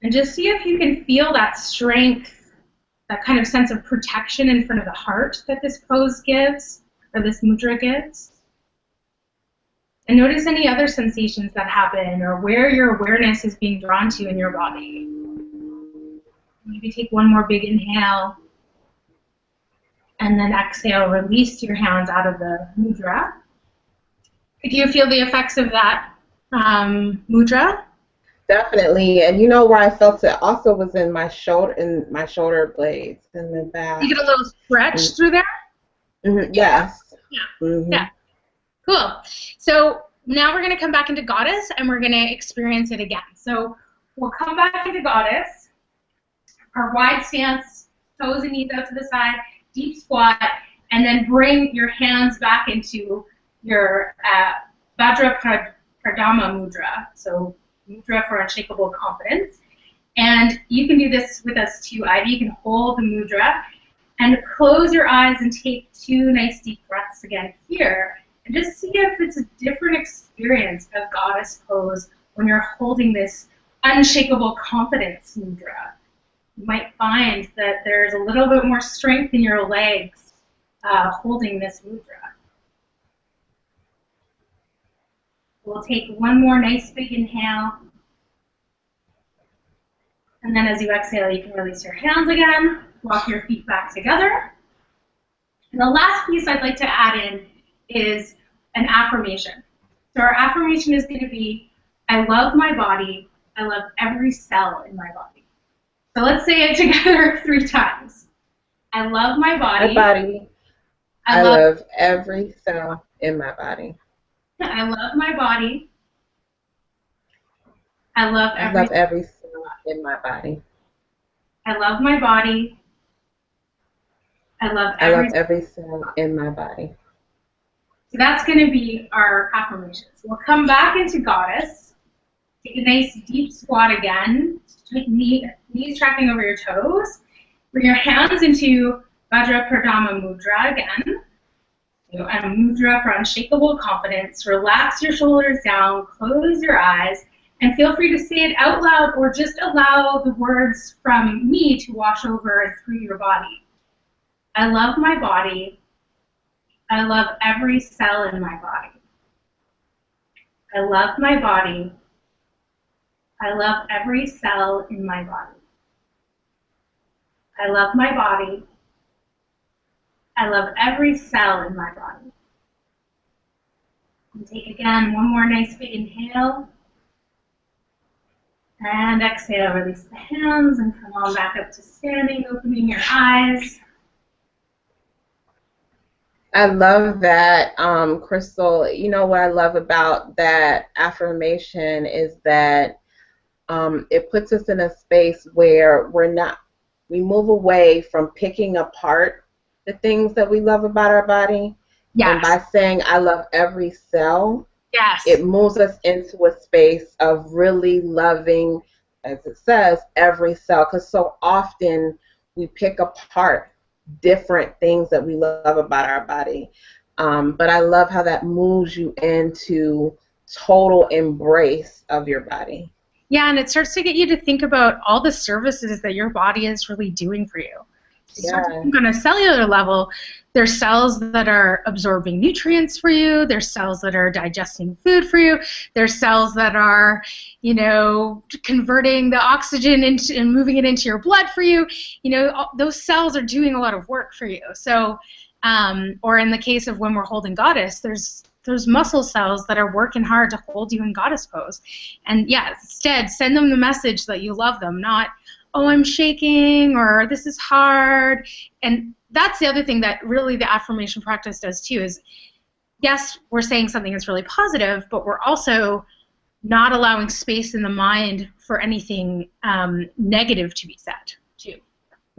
And just see if you can feel that strength, that kind of sense of protection in front of the heart that this pose gives, or this mudra gives. And notice any other sensations that happen, or where your awareness is being drawn to in your body. Maybe take one more big inhale, and then exhale, release your hands out of the mudra. Could you feel the effects of that mudra? Definitely, and you know where I felt it also was in my shoulder blades in the back. You get a little stretch through there? Mm-hmm. Yes. Yeah. Mm-hmm. Yeah. Cool. So now we're going to come back into Goddess, and we're going to experience it again. So we'll come back into Goddess, our wide stance, toes and knees out to the side, deep squat, and then bring your hands back into your Vajra Pradama Mudra, so mudra for unshakable confidence. And you can do this with us too, Ivy. You can hold the mudra and close your eyes and take 2 nice deep breaths again here. And just see if it's a different experience of Goddess pose when you're holding this unshakable confidence mudra. You might find that there's a little bit more strength in your legs holding this mudra. We'll take one more nice big inhale. And then as you exhale, you can release your hands again, walk your feet back together. And the last piece I'd like to add in is an affirmation. So our affirmation is going to be, I love my body, I love every cell in my body. So let's say it together 3 times. I love my body. I love every cell in my body. I love my body. I love every cell in my body. I love my body. I love every cell in my body. So that's going to be our affirmations. We'll come back into Goddess. Take a nice deep squat again. Knees tracking over your toes. Bring your hands into Vajra Pradama Mudra again. A mudra for unshakable confidence. Relax your shoulders down, close your eyes, and feel free to say it out loud or just allow the words from me to wash over through your body. I love my body. I love every cell in my body. I love my body. I love every cell in my body. I love my body. I love every cell in my body. And take again one more nice big inhale. And exhale, release the hands and come on back up to standing, opening your eyes. I love that, Krystal. You know what I love about that affirmation is that it puts us in a space where we move away from picking apart the things that we love about our body. Yes. And by saying I love every cell, yes, it moves us into a space of really loving, as it says, every cell. Because so often we pick apart different things that we love about our body. But I love how that moves you into total embrace of your body. Yeah, and it starts to get you to think about all the services that your body is really doing for you. Yeah. On a cellular level, there's cells that are absorbing nutrients for you. There's cells that are digesting food for you. There's cells that are, converting the oxygen into and moving it into your blood for you. Those cells are doing a lot of work for you. So, or in the case of when we're holding Goddess, there's those muscle cells that are working hard to hold you in goddess pose. And yeah, instead, send them the message that you love them, not, oh, I'm shaking, or this is hard. And that's the other thing that really the affirmation practice does too, is yes, we're saying something that's really positive, but we're also not allowing space in the mind for anything negative to be said too.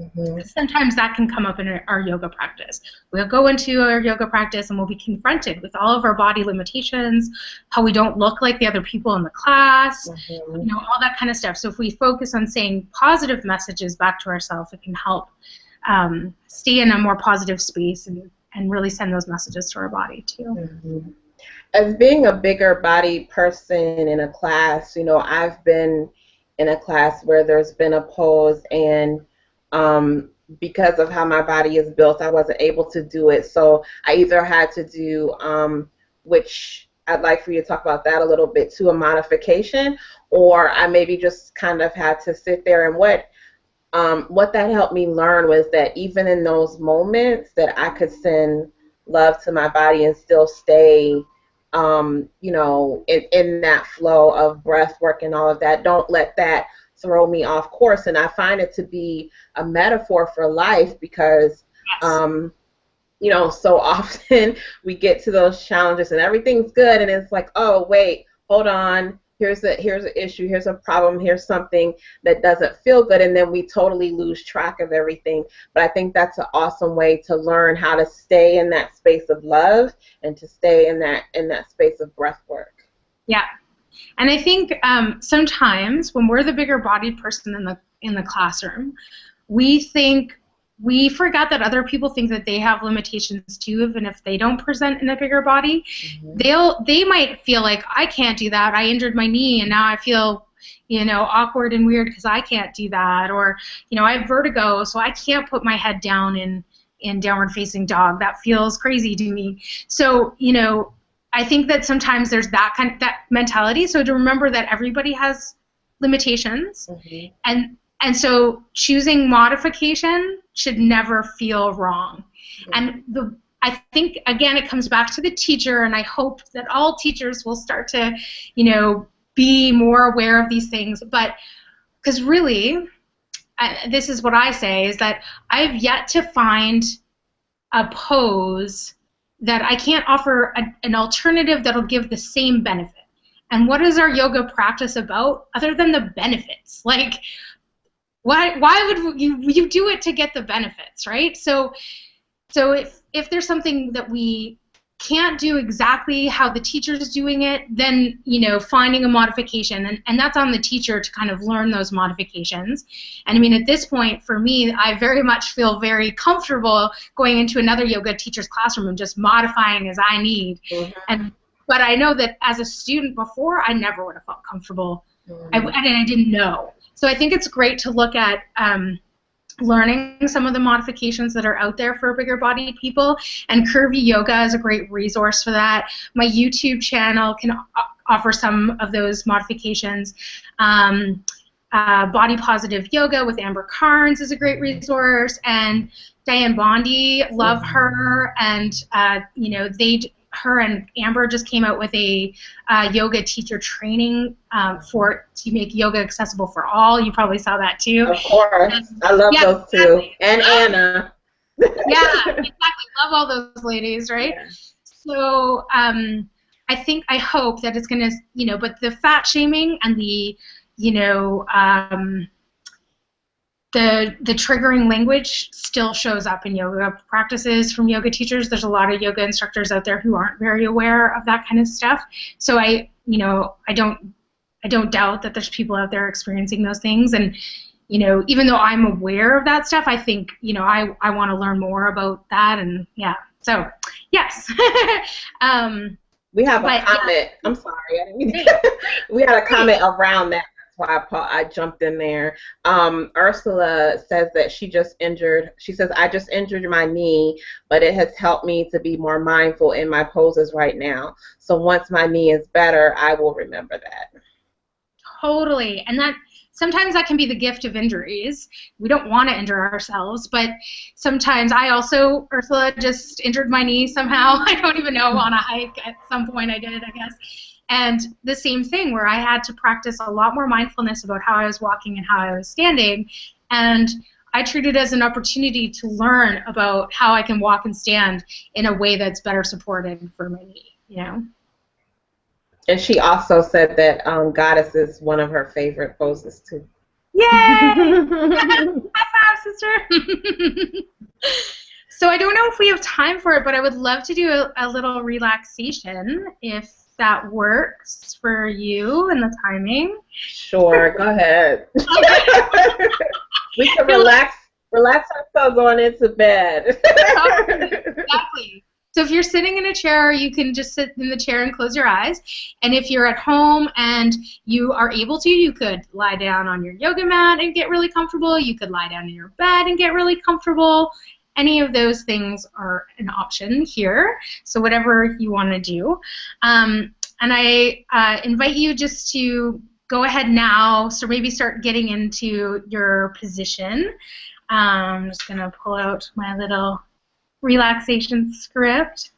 Mm-hmm. Sometimes that can come up in our yoga practice. We'll go into our yoga practice and we'll be confronted with all of our body limitations, how we don't look like the other people in the class, you know, all that kind of stuff. So if we focus on saying positive messages back to ourselves, it can help stay in a more positive space and really send those messages to our body too. Mm-hmm. As being a bigger body person in a class, you know, I've been in a class where there's been a pose, and because of how my body is built, I wasn't able to do it. So I either had to do, which I'd like for you to talk about that a little bit too, a modification, or I maybe just kind of had to sit there. And what that helped me learn was that even in those moments that I could send love to my body and still stay, you know, in that flow of breath work and all of that. Don't let that throw me off course. And I find it to be a metaphor for life because, you know, so often we get to those challenges and everything's good and it's like, oh, wait, hold on. Here's an issue, here's a problem, here's something that doesn't feel good, and then we totally lose track of everything. But I think that's an awesome way to learn how to stay in that space of love and to stay in that space of breath work. Yeah. And I think sometimes when we're the bigger bodied person in the classroom, we forget that other people think that they have limitations too, even if they don't present in a bigger body. They might feel like, I can't do that. I injured my knee and now I feel, you know, awkward and weird because I can't do that. Or, you know, I have vertigo, so I can't put my head down in downward facing dog. That feels crazy to me. So, you know, I think that sometimes there's that mentality. So to remember that everybody has limitations, and so choosing modification should never feel wrong. And I think, again, it comes back to the teacher, and I hope that all teachers will start to, you know, be more aware of these things. But because really, this is what I say, is that I've yet to find a pose that I can't offer an alternative that'll give the same benefit. And what is our yoga practice about other than the benefits? Like, why would you do it to get the benefits, right? So if there's something that we can't do exactly how the teacher's doing it, then, you know, finding a modification, and that's on the teacher to kind of learn those modifications. And I mean, at this point, for me, I very much feel very comfortable going into another yoga teacher's classroom and just modifying as I need. But I know that as a student before, I never would have felt comfortable, and I didn't know. So I think it's great to look at learning some of the modifications that are out there for bigger body people, and Curvy Yoga is a great resource for that. My YouTube channel can offer some of those modifications. Body Positive Yoga with Amber Carnes is a great resource, and Diane Bondi, love her, and you know, her and Amber just came out with a yoga teacher training to make yoga accessible for all. You probably saw that too. Of course. I love those two. And Anna. Yeah, exactly. Love all those ladies, right? Yeah. So I hope that it's going to, you know, but the fat shaming and the, you know, the triggering language still shows up in yoga practices from yoga teachers. There's a lot of yoga instructors out there who aren't very aware of that kind of stuff. So I don't doubt that there's people out there experiencing those things. And, you know, even though I'm aware of that stuff, I think, you know, I want to learn more about that. And yeah, so yes. We have a comment. Yeah. I'm sorry. I didn't mean to. We had a comment around that. That's why I jumped in there. Ursula says that she says, I just injured my knee, but it has helped me to be more mindful in my poses right now. So once my knee is better, I will remember that. Totally. And that sometimes that can be the gift of injuries. We don't want to injure ourselves, but sometimes I also, Ursula, just injured my knee somehow. I don't even know, on a hike at some point I did, I guess. And the same thing where I had to practice a lot more mindfulness about how I was walking and how I was standing. And I treat it as an opportunity to learn about how I can walk and stand in a way that's better supported for my knee, you know? And she also said that goddess is one of her favorite poses too. Yay! High five, sister! So I don't know if we have time for it, but I would love to do a little relaxation if that works for you and the timing. Sure, go ahead. We can relax ourselves on into bed. Exactly. So if you're sitting in a chair, you can just sit in the chair and close your eyes. And if you're at home and you are able to, you could lie down on your yoga mat and get really comfortable. You could lie down in your bed and get really comfortable. Any of those things are an option here. So whatever you want to do. And I invite you just to go ahead now. So maybe start getting into your position. I'm just going to pull out my little relaxation script.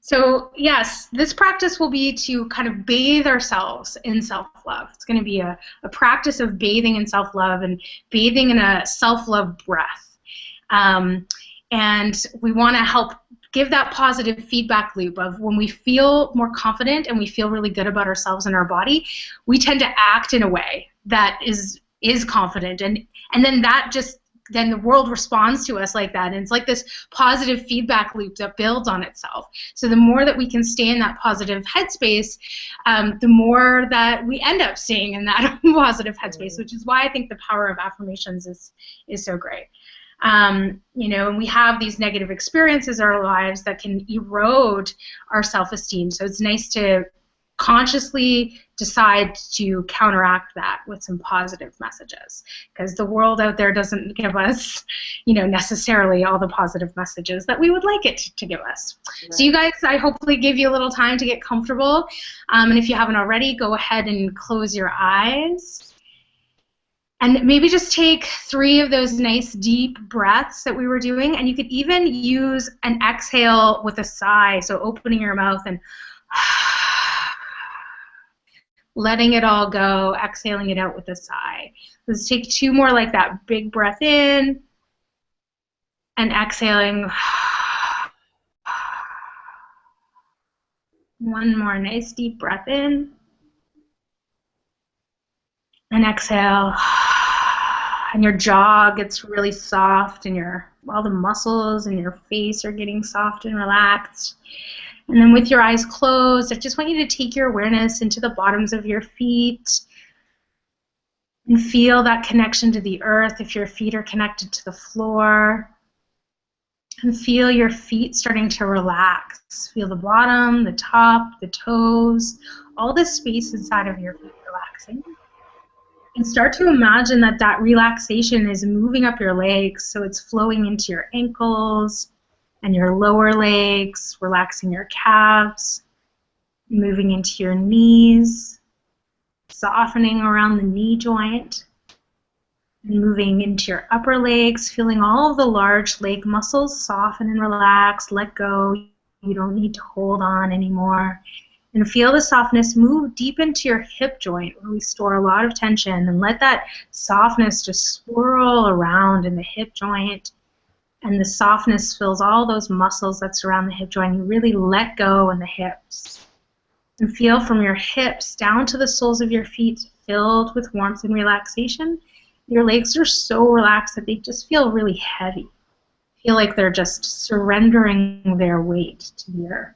So yes, this practice will be to kind of bathe ourselves in self-love. It's going to be a practice of bathing in self-love and bathing in a self-love breath. And we want to help give that positive feedback loop of when we feel more confident and we feel really good about ourselves and our body, we tend to act in a way that is confident. And then then the world responds to us like that, and it's like this positive feedback loop that builds on itself. So the more that we can stay in that positive headspace, the more that we end up staying in that positive headspace, which is why I think the power of affirmations is so great. You know, and we have these negative experiences in our lives that can erode our self-esteem. So it's nice to consciously decide to counteract that with some positive messages, because the world out there doesn't give us, you know, necessarily all the positive messages that we would like it to give us. Right. So you guys, I hopefully give you a little time to get comfortable, and if you haven't already, go ahead and close your eyes. And maybe just take 3 of those nice deep breaths that we were doing, and you could even use an exhale with a sigh, so opening your mouth and letting it all go, exhaling it out with a sigh. Let's take 2 more like that. Big breath in and exhaling. 1 more nice deep breath in and exhale. And your jaw gets really soft, and all the muscles in your face are getting soft and relaxed. And then with your eyes closed, I just want you to take your awareness into the bottoms of your feet and feel that connection to the earth if your feet are connected to the floor. And feel your feet starting to relax. Feel the bottom, the top, the toes, all the space inside of your feet relaxing. And start to imagine that relaxation is moving up your legs, so it's flowing into your ankles and your lower legs, relaxing your calves, moving into your knees, softening around the knee joint, and moving into your upper legs, feeling all of the large leg muscles soften and relax, let go. You don't need to hold on anymore. And feel the softness move deep into your hip joint where we store a lot of tension, and let that softness just swirl around in the hip joint. And the softness fills all those muscles that surround the hip joint. You really let go in the hips. And feel from your hips down to the soles of your feet filled with warmth and relaxation. Your legs are so relaxed that they just feel really heavy. Feel like they're just surrendering their weight to the earth.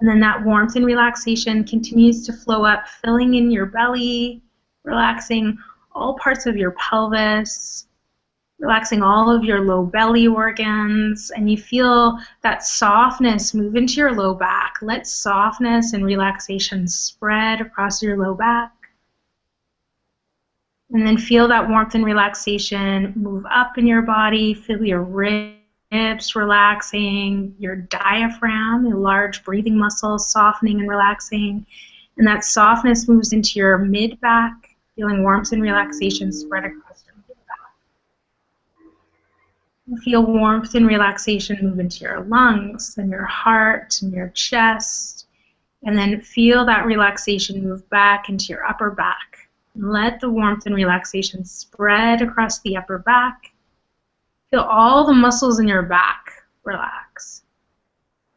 And then that warmth and relaxation continues to flow up, filling in your belly, relaxing all parts of your pelvis, relaxing all of your low belly organs, and you feel that softness move into your low back. Let softness and relaxation spread across your low back. And then feel that warmth and relaxation move up in your body. Feel your ribs ribs relaxing, your diaphragm, your large breathing muscles softening and relaxing. And that softness moves into your mid-back, feeling warmth and relaxation spread across your mid-back. You feel warmth and relaxation move into your lungs and your heart and your chest. And then feel that relaxation move back into your upper back. Let the warmth and relaxation spread across the upper back. Feel all the muscles in your back relax.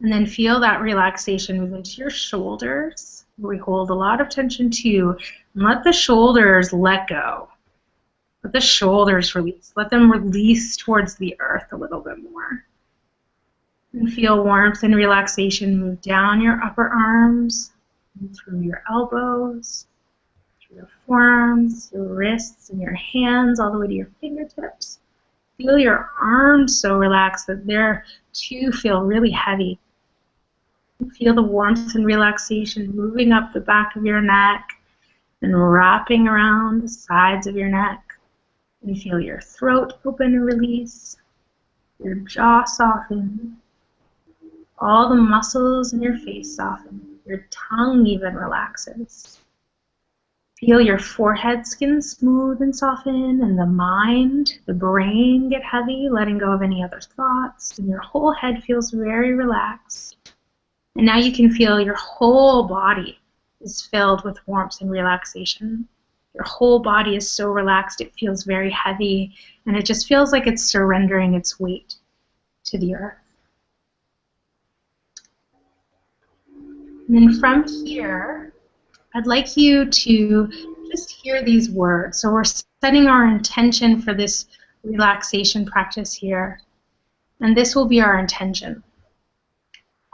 And then feel that relaxation move into your shoulders, where we hold a lot of tension too. And let the shoulders let go. Let the shoulders release. Let them release towards the earth a little bit more. And feel warmth and relaxation move down your upper arms, and through your elbows, through your forearms, your wrists, and your hands, all the way to your fingertips. Feel your arms so relaxed that they too feel really heavy. Feel the warmth and relaxation moving up the back of your neck and wrapping around the sides of your neck. And feel your throat open and release, your jaw soften, all the muscles in your face soften, your tongue even relaxes. Feel your forehead skin smooth and soften, and the mind, the brain get heavy, letting go of any other thoughts, and your whole head feels very relaxed. And now you can feel your whole body is filled with warmth and relaxation. Your whole body is so relaxed, it feels very heavy, and it just feels like it's surrendering its weight to the earth. And then from here, I'd like you to just hear these words. So we're setting our intention for this relaxation practice here. And this will be our intention.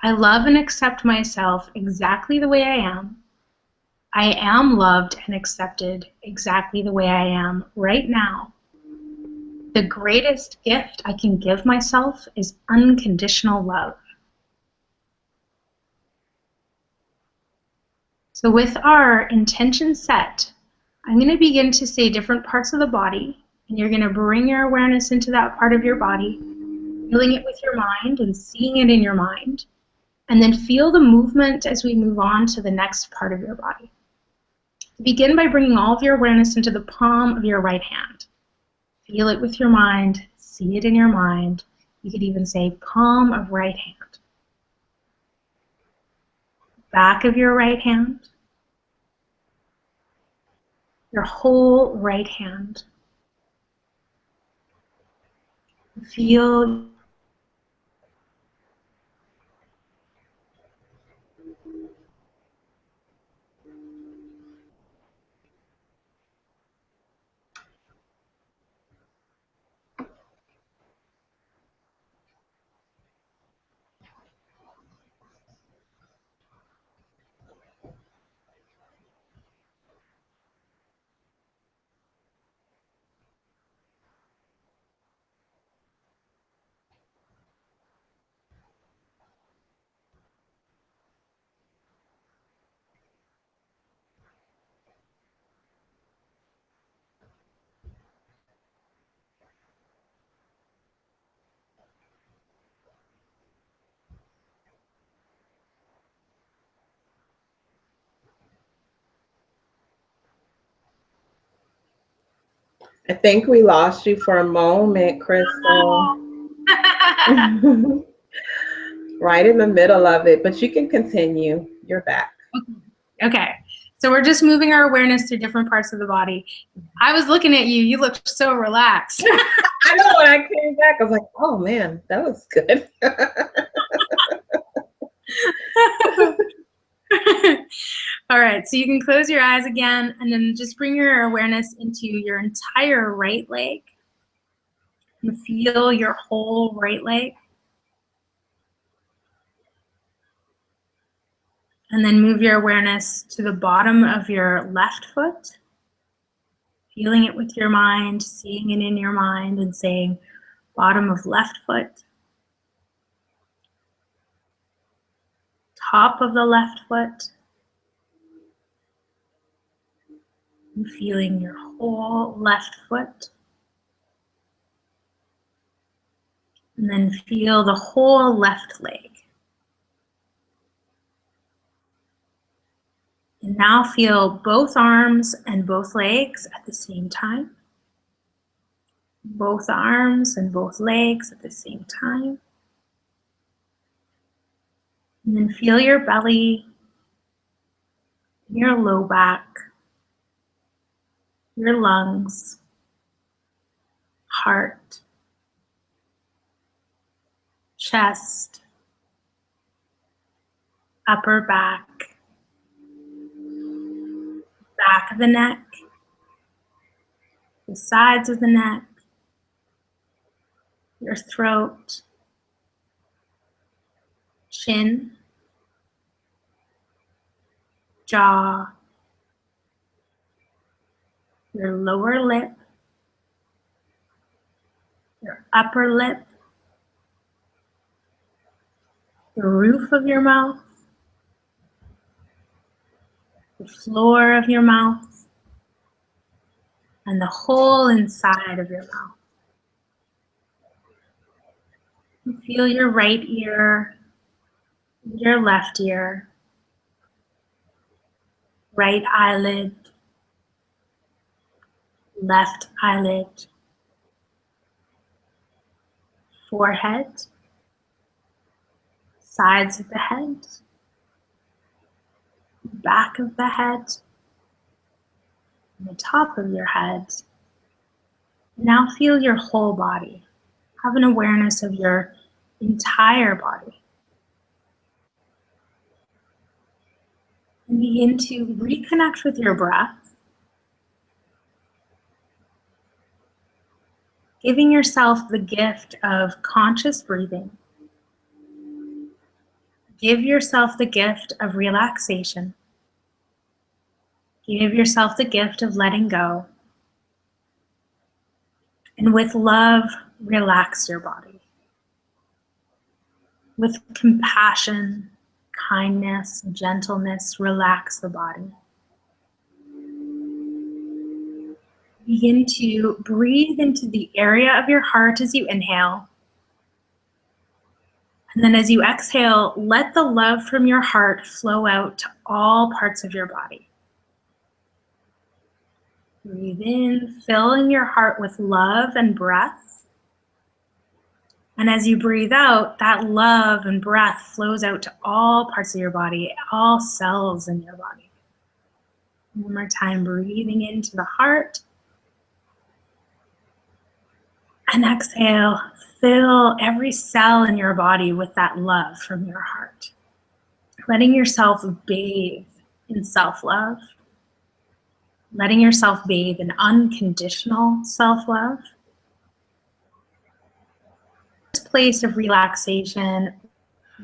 I love and accept myself exactly the way I am. I am loved and accepted exactly the way I am right now. The greatest gift I can give myself is unconditional love. So with our intention set, I'm going to begin to say different parts of the body, and you're going to bring your awareness into that part of your body, feeling it with your mind and seeing it in your mind, and then feel the movement as we move on to the next part of your body. Begin by bringing all of your awareness into the palm of your right hand. Feel it with your mind, see it in your mind. You could even say palm of right hand. Back of your right hand. Your whole right hand. Feel I think we lost you for a moment, Krystal. Right in the middle of it, but you can continue. You're back. Okay, so we're just moving our awareness to different parts of the body. I was looking at you. You looked so relaxed. I know when I came back, I was like, oh man, that was good. All right, so you can close your eyes again and then just bring your awareness into your entire right leg. And feel your whole right leg. And then move your awareness to the bottom of your left foot. Feeling it with your mind, seeing it in your mind, and saying bottom of left foot. Top of the left foot. And feeling your whole left foot. And then feel the whole left leg. And now feel both arms and both legs at the same time. Both arms and both legs at the same time. And then feel your belly, your low back, your lungs, heart, chest, upper back, back of the neck, the sides of the neck, your throat, chin, jaw, your lower lip, your upper lip, the roof of your mouth, the floor of your mouth, and the whole inside of your mouth. You feel your right ear, your left ear, right eyelid, left eyelid, forehead, sides of the head, back of the head, and the top of your head. Now feel your whole body. Have an awareness of your entire body. And begin to reconnect with your breath, giving yourself the gift of conscious breathing. Give yourself the gift of relaxation. Give yourself the gift of letting go. And with love, relax your body. With compassion, kindness, gentleness, relax the body. Begin to breathe into the area of your heart as you inhale. And then as you exhale, let the love from your heart flow out to all parts of your body. Breathe in, filling your heart with love and breath. And as you breathe out, that love and breath flows out to all parts of your body, all cells in your body. One more time, breathing into the heart. And exhale, fill every cell in your body with that love from your heart. Letting yourself bathe in self-love. Letting yourself bathe in unconditional self-love. This place of relaxation,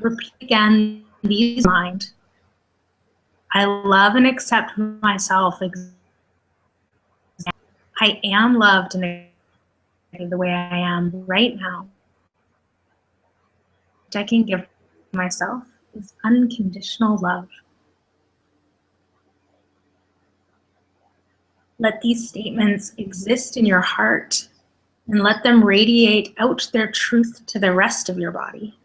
repeat again these mind. I love and accept myself. I am loved and the way I am right now. I can give myself is unconditional love. Let these statements exist in your heart and let them radiate out their truth to the rest of your body.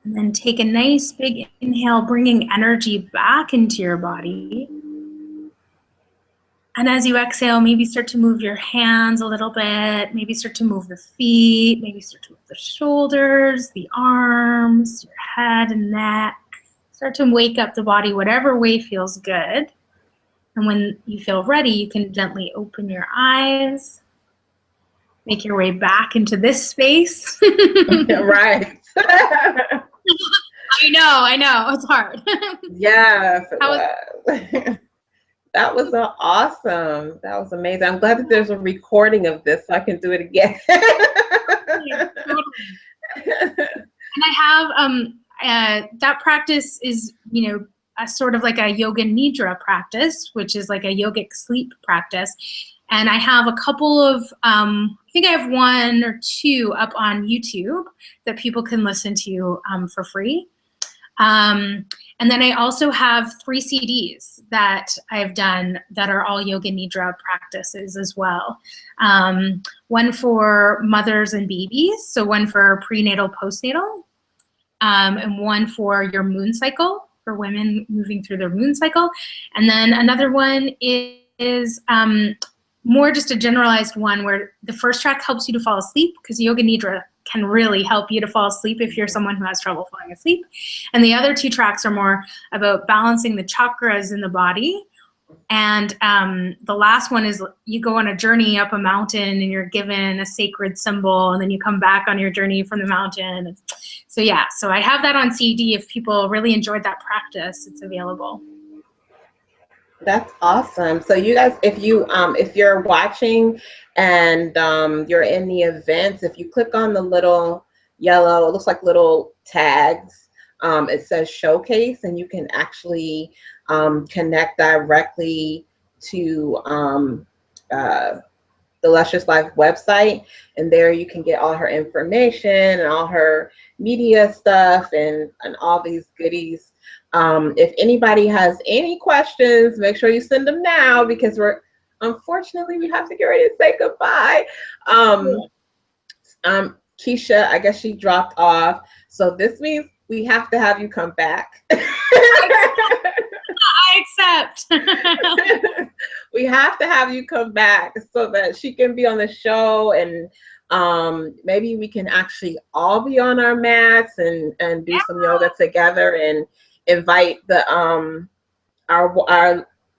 And then take a nice big inhale, bringing energy back into your body. And as you exhale, maybe start to move your hands a little bit, maybe start to move the feet, maybe start to move the shoulders, the arms, your head and neck. Start to wake up the body whatever way feels good. And when you feel ready, you can gently open your eyes, make your way back into this space. Right. I know, it's hard. Yes, it was. That was awesome. That was amazing. I'm glad that there's a recording of this so I can do it again. Yeah, totally. And I have that practice is, a sort of like a yoga nidra practice, which is like a yogic sleep practice. And I have a couple of, I think I have 1 or 2 up on YouTube that people can listen to for free. And then I also have 3 CDs that I've done that are all Yoga Nidra practices as well. One for mothers and babies, so one for prenatal, postnatal, and one for your moon cycle, for women moving through their moon cycle. And then another one is more just a generalized one where the first track helps you to fall asleep, because Yoga Nidra can really help you to fall asleep if you're someone who has trouble falling asleep. And the other 2 tracks are more about balancing the chakras in the body. And the last one is you go on a journey up a mountain and you're given a sacred symbol, and then you come back on your journey from the mountain. So yeah, so I have that on CD. If people really enjoyed that practice, it's available. That's awesome. So you guys, if you're watching and you're in the events, if you click on the little yellow, it looks like little tags, it says showcase, and you can actually connect directly to the Luscious Life website, and there you can get all her information and all her media stuff and all these goodies. If anybody has any questions, make sure you send them now, because unfortunately we have to get ready to say goodbye. Keisha, I guess she dropped off, so this means we have to have you come back. I accept. We have to have you come back so that she can be on the show, and maybe we can actually all be on our mats and do some yoga together, and invite the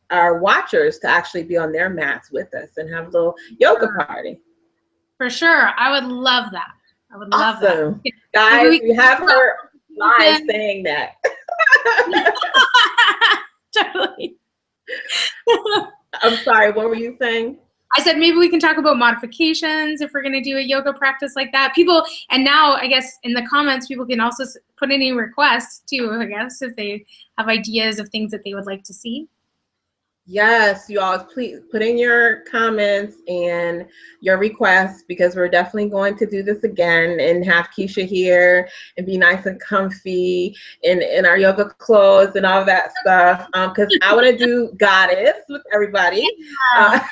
our watchers to actually be on their mats with us and have a little yoga party. For sure. I would love that. I would love that. Guys, we have her live saying that. Totally. I'm sorry, what were you saying? I said maybe we can talk about modifications if we're going to do a yoga practice like that. People, and now I guess in the comments, people can also put any requests too, I guess, if they have ideas of things that they would like to see. Yes, you all, please put in your comments and your requests, because we're definitely going to do this again and have Keisha here and be nice and comfy in our yoga clothes and all that stuff. Because I want to do goddess with everybody. Yeah.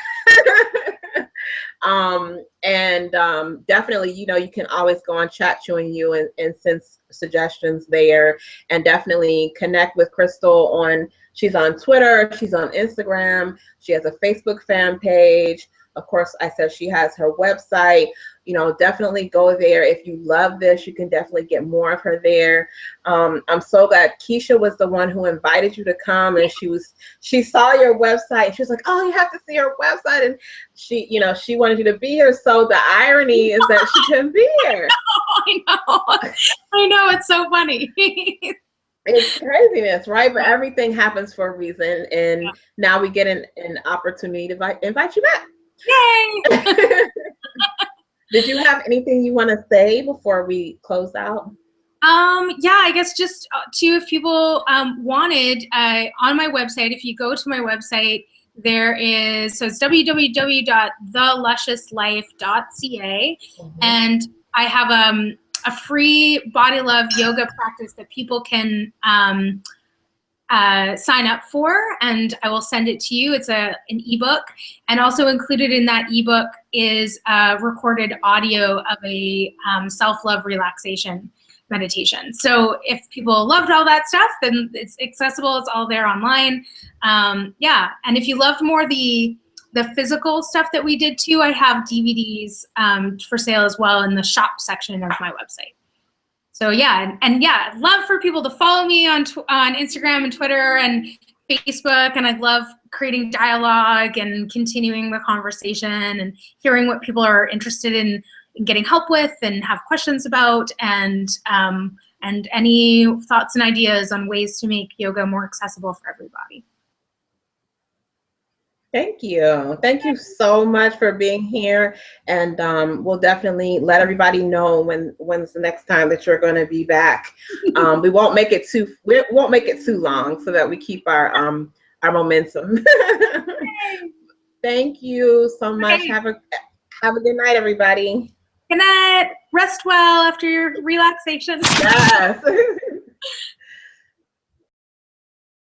Definitely, you can always go on Chat and You and send suggestions there, and definitely connect with Krystal she's on Twitter, she's on Instagram, she has a Facebook fan page. Of course, I said she has her website. Definitely go there. If you love this, you can definitely get more of her there. I'm so glad Keisha was the one who invited you to come, and she saw your website, and she was like, oh, you have to see her website, and she wanted you to be here. So the irony is that she couldn't be here. I know, it's so funny. It's craziness, right? But everything happens for a reason, and now we get an opportunity to invite you back. Yay! Did you have anything you want to say before we close out? Yeah, I guess just if people wanted, on my website, if you go to my website, there is, so it's www.thelusciouslife.ca, and I have a free body love yoga practice that people can sign up for, and I will send it to you. It's an ebook, and also included in that ebook is a recorded audio of a self-love relaxation meditation. So if people loved all that stuff, then it's accessible. It's all there online. Yeah, and if you loved more the physical stuff that we did too, I have DVDs for sale as well in the shop section of my website. So yeah, and yeah, I'd love for people to follow me on Instagram and Twitter and Facebook, and I love creating dialogue and continuing the conversation and hearing what people are interested in getting help with and have questions about, and any thoughts and ideas on ways to make yoga more accessible for everybody. Thank you. Thank you so much for being here, and we'll definitely let everybody know when's the next time that you're going to be back. We won't make it too long, so that we keep our momentum. Thank you so much. Okay. Have a good night, everybody. Good night. Rest well after your relaxation. Yes.